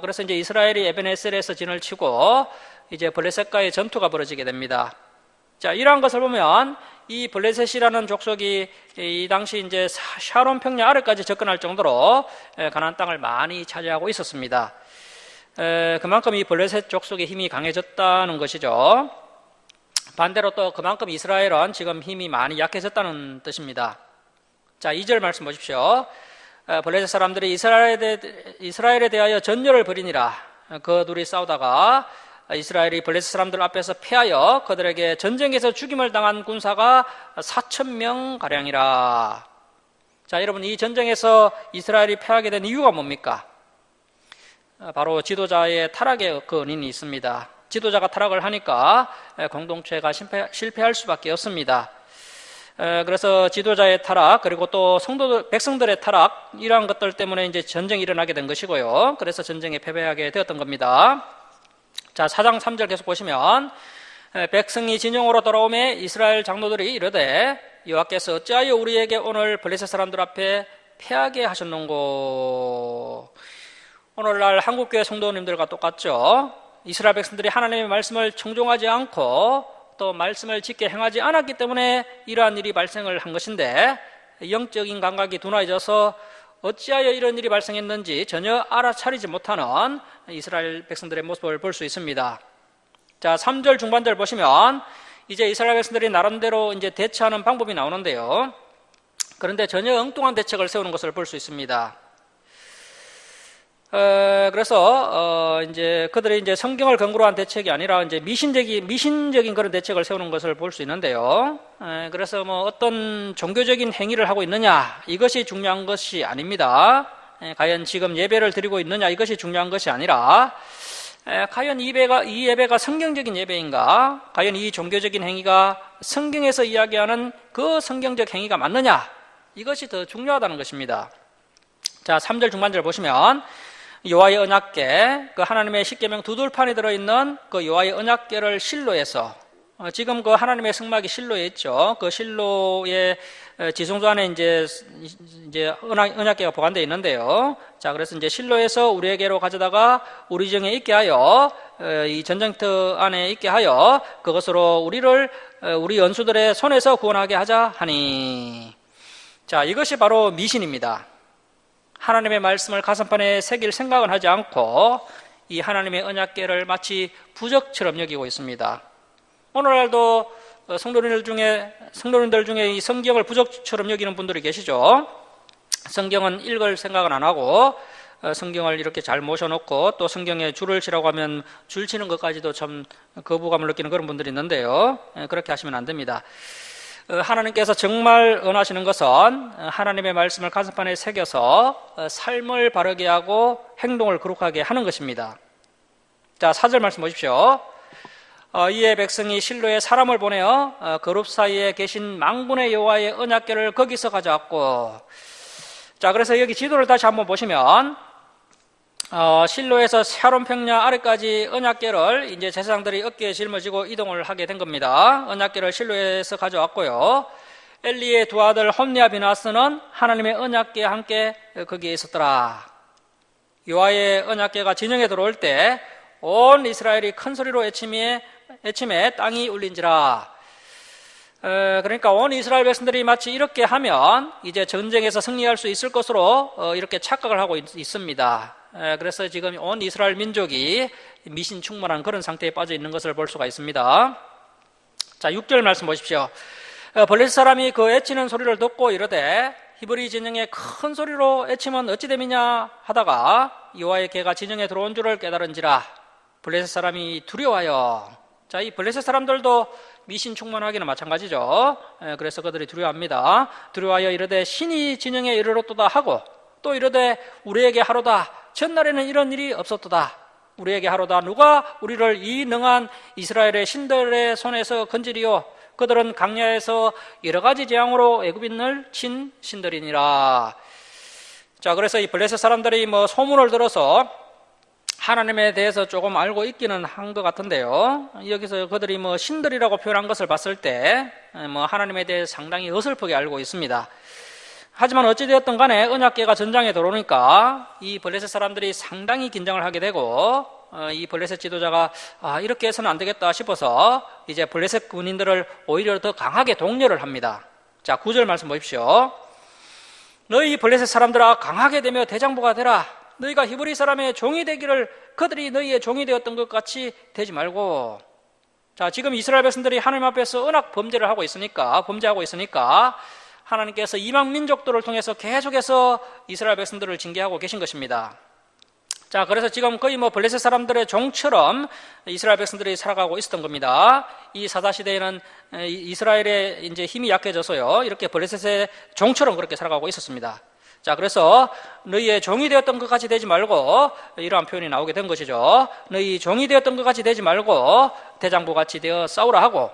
그래서 이제 이스라엘이 에벤에셀에서 진을 치고 이제 블레셋과의 전투가 벌어지게 됩니다. 자, 이러한 것을 보면 이 블레셋이라는 족속이 이 당시 이제 샤론 평야 아래까지 접근할 정도로 가나안 땅을 많이 차지하고 있었습니다. 그만큼 이 블레셋 족속의 힘이 강해졌다는 것이죠. 반대로 또 그만큼 이스라엘은 지금 힘이 많이 약해졌다는 뜻입니다. 자, 2절 말씀 보십시오. 블레셋 사람들이 이스라엘에 대하여 전열을 벌이니라. 그 둘이 싸우다가 이스라엘이 블레셋 사람들 앞에서 패하여 그들에게 전쟁에서 죽임을 당한 군사가 4,000명 가량이라. 자, 여러분, 이 전쟁에서 이스라엘이 패하게 된 이유가 뭡니까? 바로 지도자의 타락의 원인이 있습니다. 지도자가 타락을 하니까 공동체가 실패할 수밖에 없습니다. 그래서 지도자의 타락, 그리고 또 백성들의 타락, 이러한 것들 때문에 이제 전쟁이 일어나게 된 것이고요. 그래서 전쟁에 패배하게 되었던 겁니다. 자, 4장 3절 계속 보시면 백성이 진영으로 돌아오매 이스라엘 장로들이 이르되 여호와께서 어찌하여 우리에게 오늘 블레셋 사람들 앞에 패하게 하셨는고. 오늘날 한국교회 성도님들과 똑같죠. 이스라엘 백성들이 하나님의 말씀을 청종하지 않고 또 말씀을 지켜 행하지 않았기 때문에 이러한 일이 발생을 한 것인데 영적인 감각이 둔화해져서 어찌하여 이런 일이 발생했는지 전혀 알아차리지 못하는 이스라엘 백성들의 모습을 볼 수 있습니다. 자, 3절 중반절 보시면 이제 이스라엘 백성들이 나름대로 이제 대처하는 방법이 나오는데요. 그런데 전혀 엉뚱한 대책을 세우는 것을 볼 수 있습니다. 그래서 이제 그들이 이제 성경을 근거로 한 대책이 아니라 이제 미신적인 그런 대책을 세우는 것을 볼 수 있는데요. 그래서 뭐 어떤 종교적인 행위를 하고 있느냐, 이것이 중요한 것이 아닙니다. 과연 지금 예배를 드리고 있느냐, 이것이 중요한 것이 아니라 과연 이 예배가 성경적인 예배인가, 과연 이 종교적인 행위가 성경에서 이야기하는 그 성경적 행위가 맞느냐, 이것이 더 중요하다는 것입니다. 자, 3절 중반절 보시면 여호와의 언약궤, 그 하나님의 십계명 두돌판이 들어있는 그 여호와의 언약궤를 실로에서, 지금 그 하나님의 성막이 실로에 있죠. 그 실로의 지성소 안에 이제 언약궤가 보관되어 있는데요. 자, 그래서 이제 실로에서 우리에게로 가져다가 우리 중에 있게 하여 이 전쟁터 안에 있게 하여 그것으로 우리 원수들의 손에서 구원하게 하자 하니. 자, 이것이 바로 미신입니다. 하나님의 말씀을 가슴판에 새길 생각은 하지 않고 이 하나님의 언약궤를 마치 부적처럼 여기고 있습니다. 오늘날도 성도님들 중에 이 성경을 부적처럼 여기는 분들이 계시죠. 성경은 읽을 생각은 안 하고 성경을 이렇게 잘 모셔놓고 또 성경에 줄을 치라고 하면 줄 치는 것까지도 참 거부감을 느끼는 그런 분들이 있는데요. 그렇게 하시면 안 됩니다. 하나님께서 정말 원하시는 것은 하나님의 말씀을 가슴판에 새겨서 삶을 바르게 하고 행동을 거룩하게 하는 것입니다. 자, 4절 말씀 보십시오. 이에 백성이 실로에 사람을 보내어 그룹 사이에 계신 만군의 여호와의 언약궤를 거기서 가져왔고, 자, 그래서 여기 지도를 다시 한번 보시면 실로에서 샤론 평야 아래까지 언약궤를 이제 제사장들이 어깨에 짊어지고 이동을 하게 된 겁니다. 언약궤를 실로에서 가져왔고요. 엘리의 두 아들 홈리와 비나스는 하나님의 언약궤와 함께 거기에 있었더라. 여호와의 언약궤가 진영에 들어올 때 온 이스라엘이 큰 소리로 외침에 땅이 울린지라. 그러니까 온 이스라엘 백성들이 마치 이렇게 하면 이제 전쟁에서 승리할 수 있을 것으로 이렇게 착각을 하고 있습니다. 그래서 지금 온 이스라엘 민족이 미신 충만한 그런 상태에 빠져 있는 것을 볼 수가 있습니다. 자, 6절 말씀 보십시오. 블레셋 사람이 그 애치는 소리를 듣고 이르되 히브리 진영에 큰 소리로 애치면 어찌 됨이냐 하다가 여호와의 궤가 진영에 들어온 줄을 깨달은지라. 블레셋 사람이 두려워하여, 자, 이 블레셋 사람들도 미신 충만하기는 마찬가지죠. 그래서 그들이 두려워합니다. 두려워하여 이르되 신이 진영에 이르렀도다 하고 또 이르되 우리에게 하로다. 전날에는 이런 일이 없었도다. 우리에게 하로다. 누가 우리를 이 능한 이스라엘의 신들의 손에서 건지리요. 그들은 강야에서 여러 가지 재앙으로 애굽인을 친 신들이니라. 자, 그래서 이 블레셋 사람들이 소문을 들어서 하나님에 대해서 조금 알고 있기는 한 것 같은데요. 여기서 그들이 신들이라고 표현한 것을 봤을 때 하나님에 대해 상당히 어설프게 알고 있습니다. 하지만 어찌되었든 간에 언약궤가 전장에 들어오니까 이 블레셋 사람들이 상당히 긴장을 하게 되고 이 블레셋 지도자가 이렇게 해서는 안 되겠다 싶어서 이제 블레셋 군인들을 오히려 더 강하게 독려를 합니다. 자, 9절 말씀 보십시오. 너희 블레셋 사람들아 강하게 되며 대장부가 되라. 너희가 히브리 사람의 종이 되기를 그들이 너희의 종이 되었던 것 같이 되지 말고. 자, 지금 이스라엘 백성들이 하나님 앞에서 언약 범죄하고 있으니까 하나님께서 이방 민족들을 통해서 계속해서 이스라엘 백성들을 징계하고 계신 것입니다. 자, 그래서 지금 거의 블레셋 사람들의 종처럼 이스라엘 백성들이 살아가고 있었던 겁니다. 이 사사 시대에는 이스라엘의 이제 힘이 약해져서요, 이렇게 블레셋의 종처럼 그렇게 살아가고 있었습니다. 자, 그래서 너희의 종이 되었던 것 같이 되지 말고, 이러한 표현이 나오게 된 것이죠. 너희 종이 되었던 것 같이 되지 말고 대장부 같이 되어 싸우라 하고.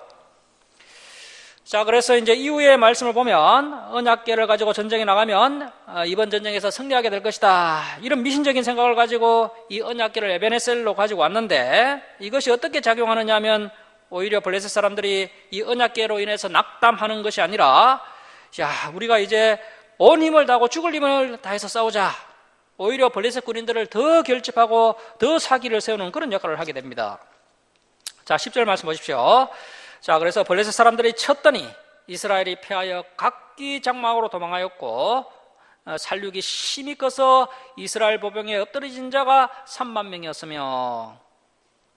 자, 그래서 이제 이후의 말씀을 보면 언약궤를 가지고 전쟁에 나가면 이번 전쟁에서 승리하게 될 것이다, 이런 미신적인 생각을 가지고 이 언약궤를 에베네셀로 가지고 왔는데, 이것이 어떻게 작용하느냐 하면 오히려 블레셋 사람들이 이 언약궤로 인해서 낙담하는 것이 아니라, 야, 우리가 이제 온 힘을 다하고 죽을 힘을 다해서 싸우자, 오히려 블레셋 군인들을 더 결집하고 더 사기를 세우는 그런 역할을 하게 됩니다. 자, 10절 말씀 보십시오. 자, 그래서 블레셋 사람들이 쳤더니 이스라엘이 패하여 각기 장막으로 도망하였고 살육이 심히 커서 이스라엘 보병에 엎드러진 자가 3만 명이었으며,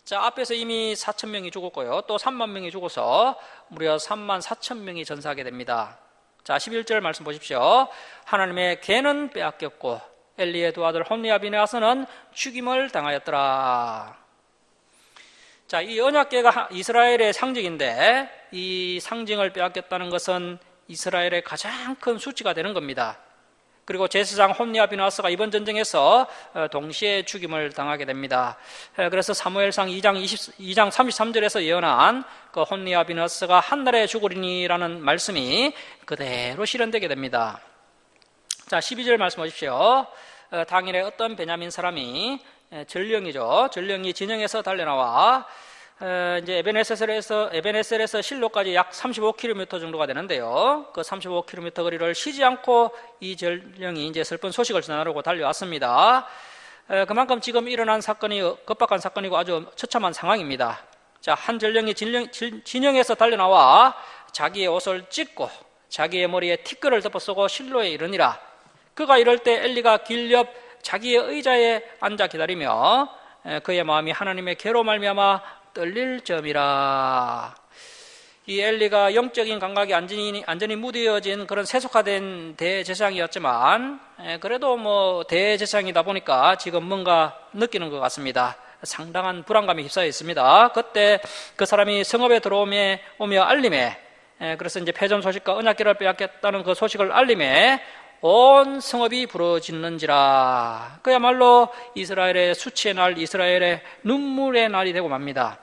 자, 앞에서 이미 4천 명이 죽었고요, 또 3만 명이 죽어서 무려 3만 4천 명이 전사하게 됩니다. 자, 11절 말씀 보십시오. 하나님의 궤는 빼앗겼고 엘리의 두 아들 홈리와 비느하스는 죽임을 당하였더라. 자, 이 언약궤가 이스라엘의 상징인데 이 상징을 빼앗겼다는 것은 이스라엘의 가장 큰 수치가 되는 겁니다. 그리고 제사장 홈리와 비느하스가 이번 전쟁에서 동시에 죽임을 당하게 됩니다. 그래서 사무엘상 2장 33절에서 예언한 그 홈리와 비느하스가 한 날에 죽으리니라는 말씀이 그대로 실현되게 됩니다. 자, 12절 말씀 보십시오. 당일에 어떤 베냐민 사람이 전령이 진영에서 달려나와 이제 에베네셀에서 실로까지 약 35km 정도가 되는데요. 그 35km 거리를 쉬지 않고 이 전령이 이제 슬픈 소식을 전하려고 달려왔습니다. 그만큼 지금 일어난 사건이 급박한 사건이고 아주 처참한 상황입니다. 자, 한 전령이 진영에서 달려나와 자기의 옷을 찢고 자기의 머리에 티끌을 덮어 쓰고 실로에 이르니라. 그가 이럴 때 엘리가 길 옆 자기의 의자에 앉아 기다리며 그의 마음이 하나님의 궤로 말미암아 떨릴 점이라. 이 엘리가 영적인 감각이 완전히 무뎌진 그런 세속화된 대제사장이었지만 그래도 뭐 대제사장이다 보니까 지금 뭔가 느끼는 것 같습니다. 상당한 불안감이 휩싸여 있습니다. 그때 그 사람이 성읍에 오며 알림에, 그래서 이제 패전 소식과 언약궤를 빼앗겼다는 그 소식을 알림에 온 성읍이 부러지는지라. 그야말로 이스라엘의 수치의 날, 이스라엘의 눈물의 날이 되고 맙니다.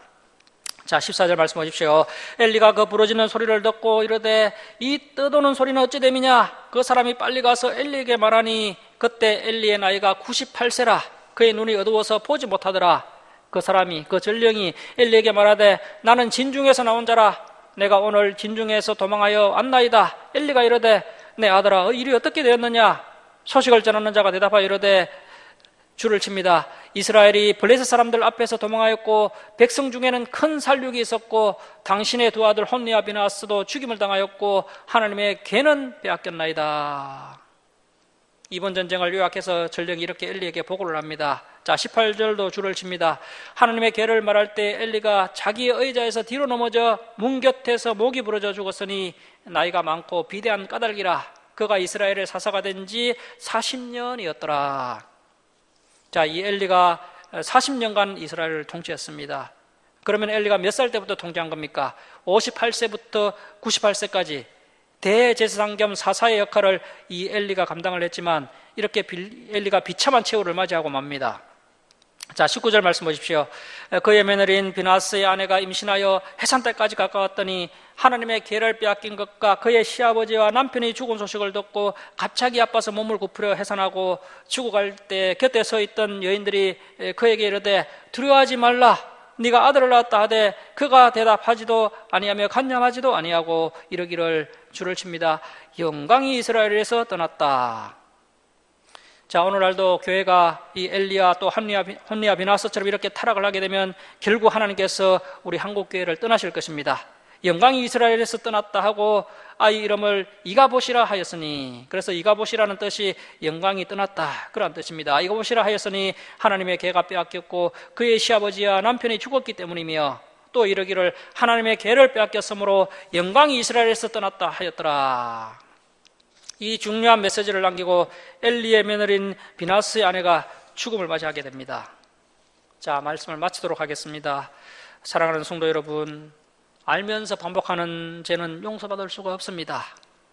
자, 14절 말씀 보십시오. 엘리가 그 부러지는 소리를 듣고 이르되 이 떠도는 소리는 어찌 됨이냐? 그 사람이 빨리 가서 엘리에게 말하니 그때 엘리의 나이가 98세라. 그의 눈이 어두워서 보지 못하더라. 그 사람이, 그 전령이 엘리에게 말하되 나는 진중에서 나온 자라. 내가 오늘 진중에서 도망하여 왔나이다. 엘리가 이르되 내 아들아, 일이 어떻게 되었느냐? 소식을 전하는 자가 대답하여 이르되 줄을 칩니다. 이스라엘이 블레셋 사람들 앞에서 도망하였고 백성 중에는 큰 살육이 있었고 당신의 두 아들 혼니와 비나스도 죽임을 당하였고 하나님의 궤는 빼앗겼나이다. 이번 전쟁을 요약해서 전령이 이렇게 엘리에게 보고를 합니다. 자, 18절도 줄을 칩니다. 하나님의 궤를 말할 때 엘리가 자기의 의자에서 뒤로 넘어져 문 곁에서 목이 부러져 죽었으니 나이가 많고 비대한 까닭이라. 그가 이스라엘의 사사가 된 지 40년이었더라. 자, 이 엘리가 40년간 이스라엘을 통치했습니다. 그러면 엘리가 몇 살 때부터 통치한 겁니까? 58세부터 98세까지 대제사장 겸 사사의 역할을 이 엘리가 감당을 했지만 이렇게 엘리가 비참한 최후를 맞이하고 맙니다. 자, 19절 말씀 보십시오. 그의 며느리인 비나스의 아내가 임신하여 해산 때까지 가까웠더니 하나님의 궤를 빼앗긴 것과 그의 시아버지와 남편이 죽은 소식을 듣고 갑자기 아파서 몸을 굽으려 해산하고 죽어갈 때 곁에 서 있던 여인들이 그에게 이르되 두려워하지 말라. 네가 아들을 낳았다 하되 그가 대답하지도 아니하며 간념하지도 아니하고 이르기를 줄을 칩니다. 영광이 이스라엘에서 떠났다. 자, 오늘날도 교회가 이 엘리야 또 혼니와 비나스처럼 이렇게 타락을 하게 되면 결국 하나님께서 우리 한국교회를 떠나실 것입니다. 영광이 이스라엘에서 떠났다 하고 아이 이름을 이가봇이라 하였으니, 그래서 이가봇이라는 뜻이 영광이 떠났다 그런 뜻입니다. 이가봇이라 하였으니 하나님의 궤가 빼앗겼고 그의 시아버지와 남편이 죽었기 때문이며 또 이르기를 하나님의 궤를 빼앗겼으므로 영광이 이스라엘에서 떠났다 하였더라. 이 중요한 메시지를 남기고 엘리의 며느리인 비나스의 아내가 죽음을 맞이하게 됩니다. 자, 말씀을 마치도록 하겠습니다. 사랑하는 성도 여러분, 알면서 반복하는 죄는 용서받을 수가 없습니다.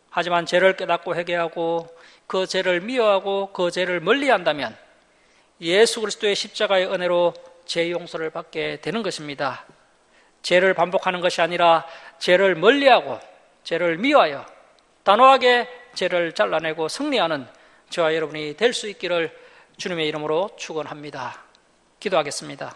하지만 죄를 깨닫고 회개하고 그 죄를 미워하고 그 죄를 멀리한다면 예수 그리스도의 십자가의 은혜로 죄 용서를 받게 되는 것입니다. 죄를 반복하는 것이 아니라 죄를 멀리하고 죄를 미워하여 단호하게 죄를 잘라내고 승리하는 저와 여러분이 될 수 있기를 주님의 이름으로 축원합니다. 기도하겠습니다.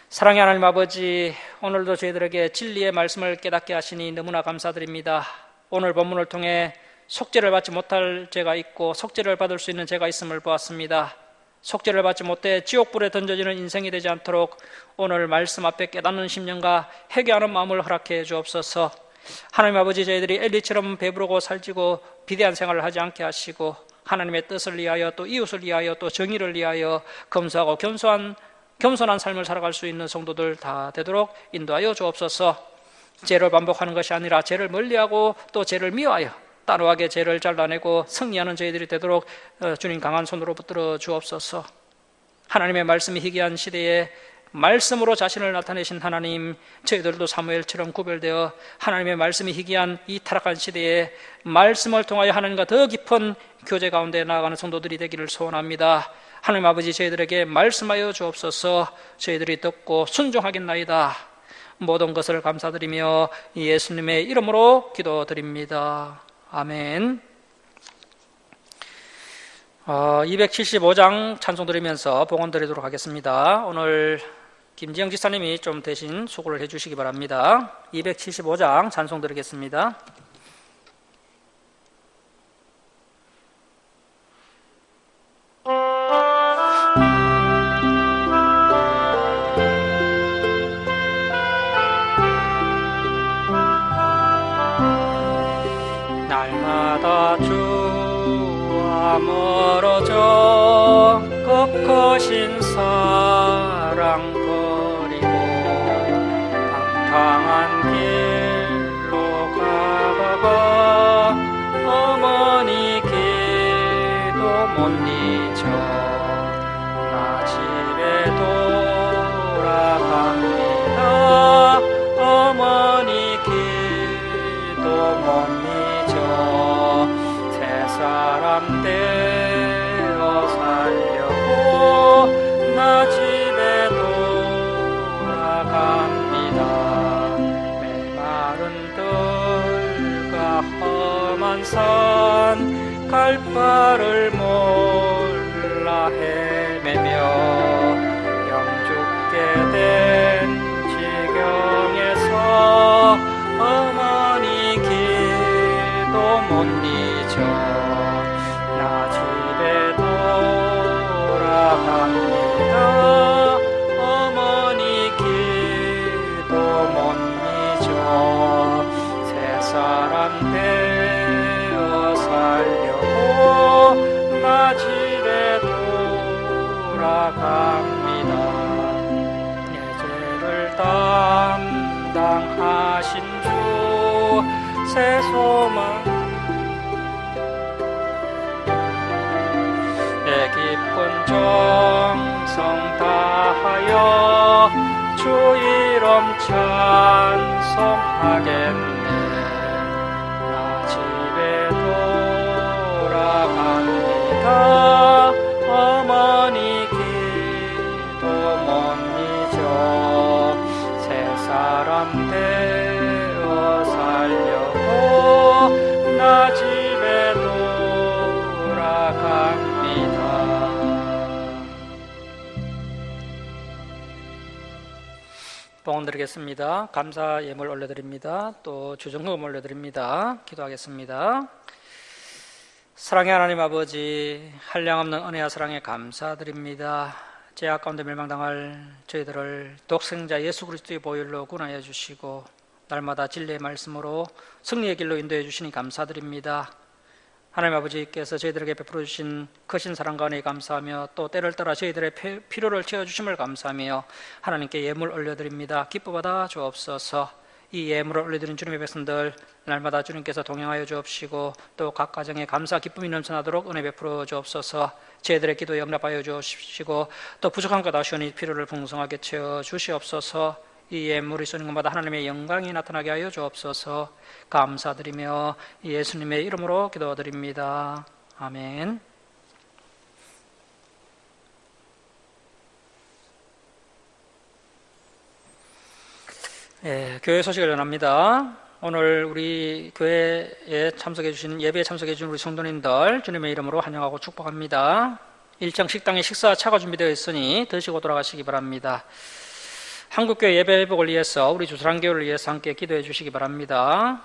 사랑의 하나님 아버지, 오늘도 저희들에게 진리의 말씀을 깨닫게 하시니 너무나 감사드립니다. 오늘 본문을 통해 속죄를 받지 못할 죄가 있고 속죄를 받을 수 있는 죄가 있음을 보았습니다. 속죄를 받지 못해 지옥불에 던져지는 인생이 되지 않도록 오늘 말씀 앞에 깨닫는 심령과 회개하는 마음을 허락해 주옵소서. 하나님 아버지, 저희들이 엘리처럼 배부르고 살찌고 비대한 생활을 하지 않게 하시고 하나님의 뜻을 위하여 또 이웃을 위하여 또 정의를 위하여 검소하고 겸손한 삶을 살아갈 수 있는 성도들 다 되도록 인도하여 주옵소서. 죄를 반복하는 것이 아니라 죄를 멀리하고 또 죄를 미워하여 단호하게 죄를 잘라내고 승리하는 저희들이 되도록 주님 강한 손으로 붙들어 주옵소서. 하나님의 말씀이 희귀한 시대에 말씀으로 자신을 나타내신 하나님, 저희들도 사무엘처럼 구별되어 하나님의 말씀이 희귀한 이 타락한 시대에 말씀을 통하여 하나님과 더 깊은 교제 가운데 나아가는 성도들이 되기를 소원합니다. 하나님 아버지, 저희들에게 말씀하여 주옵소서. 저희들이 듣고 순종하겠나이다. 모든 것을 감사드리며 예수님의 이름으로 기도드립니다. 아멘. 275장 찬송 드리면서 봉헌 드리도록 하겠습니다. 오늘 김지영 지사님이 좀 대신 수고를 해주시기 바랍니다. 275장 찬송 드리겠습니다. 날마다 주와 멀어져 꺾으신 사랑 버리고 방탕한 길 못 잊어 나 집에 돌아갑니다. 어머니 기도 못 잊어 새 사람 되어 살려고 나 집에 돌아갑니다. 메마른 들과 험한 산 갈 바를 몰라 헤매며 영죽게 된 지경에서 어머니 기도 못 잊어 나 집에 돌아갑니다. 어머니 기도 못 잊어 새 사람 되어 살려고 나 집에 돌아갑니다. 내 죄를 담당하신 주 새 소망 내 기쁜 정성 다하여 주 이름 찬송하겠네. 나 집에 돌아갑니다. 어머니 기도 못 잊어 새 사람 되어 살려고 나 집에 돌아갑니다. 봉헌 드리겠습니다. 감사 예물 올려드립니다. 또 주정금 올려드립니다. 기도하겠습니다. 사랑의 하나님 아버지, 한량없는 은혜와 사랑에 감사드립니다. 죄악 가운데 멸망당할 저희들을 독생자 예수 그리스도의 보혈로 구원하여 주시고 날마다 진리의 말씀으로 승리의 길로 인도해 주시니 감사드립니다. 하나님 아버지께서 저희들에게 베풀어 주신 크신 사랑과 은혜에 감사하며 또 때를 따라 저희들의 필요를 채워주심을 감사하며 하나님께 예물 올려드립니다. 기뻐받아 주옵소서. 이 예물을 올려드린 주님의 백성들 날마다 주님께서 동행하여 주옵시고 또 각 가정에 감사 기쁨이 넘쳐나도록 은혜 베풀어 주옵소서. 저희들의 기도에 응답하여 주옵시고 또 부족한 것 아쉬우니 필요를 풍성하게 채워 주시옵소서. 이 예물이 쏘는 것마다 하나님의 영광이 나타나게 하여 주옵소서. 감사드리며 예수님의 이름으로 기도드립니다. 아멘. 교회 소식을 전합니다. 오늘 우리 교회에 참석해 주신 예배에 참석해 주신 우리 성도님들 주님의 이름으로 환영하고 축복합니다. 1층 식당에 식사 차가 준비되어 있으니 드시고 돌아가시기 바랍니다. 한국교회 예배 회복을 위해서 우리 주사랑교회를 위해서 함께 기도해 주시기 바랍니다.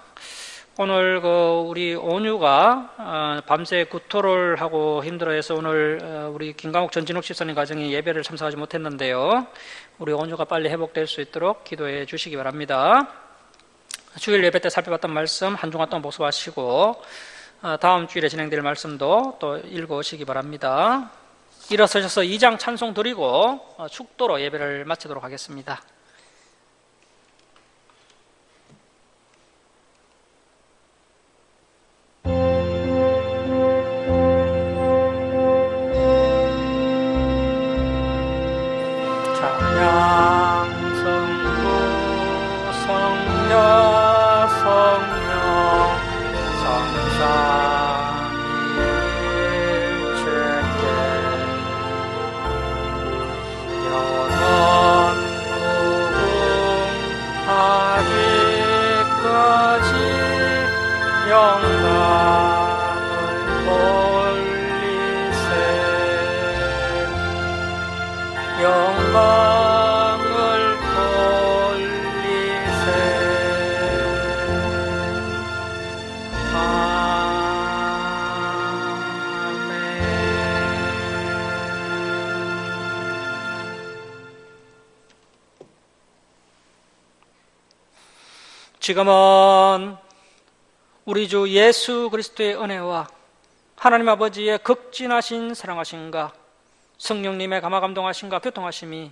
오늘 우리 온유가 밤새 구토를 하고 힘들어해서 오늘 우리 김강욱 전진욱 집사님 가정이 예배를 참석하지 못했는데요. 우리 온유가 빨리 회복될 수 있도록 기도해 주시기 바랍니다. 주일 예배 때 살펴봤던 말씀 한 주간 동안 복습하시고 다음 주일에 진행될 말씀도 또 읽어오시기 바랍니다. 일어서셔서 2장 찬송 드리고 축도로 예배를 마치도록 하겠습니다. 찬양 성부 성자 성령 성삼위일체께 무궁하기까지 영광을 돌리세. 영광을 돌리세. 아멘. 지금은 우리 주 예수 그리스도의 은혜와 하나님 아버지의 극진하신 사랑하심과 성령님의 감화감동하심과 교통하심이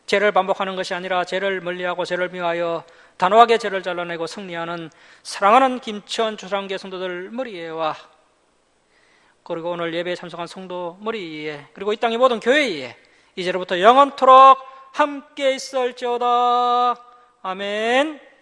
죄를 반복하는 것이 아니라 죄를 멀리하고 죄를 미워하여 단호하게 죄를 잘라내고 승리하는 사랑하는 김천 주상계 성도들 머리에와 그리고 오늘 예배에 참석한 성도 머리에 그리고 이 땅의 모든 교회에 이제로부터 영원토록 함께 있을지어다. 아멘.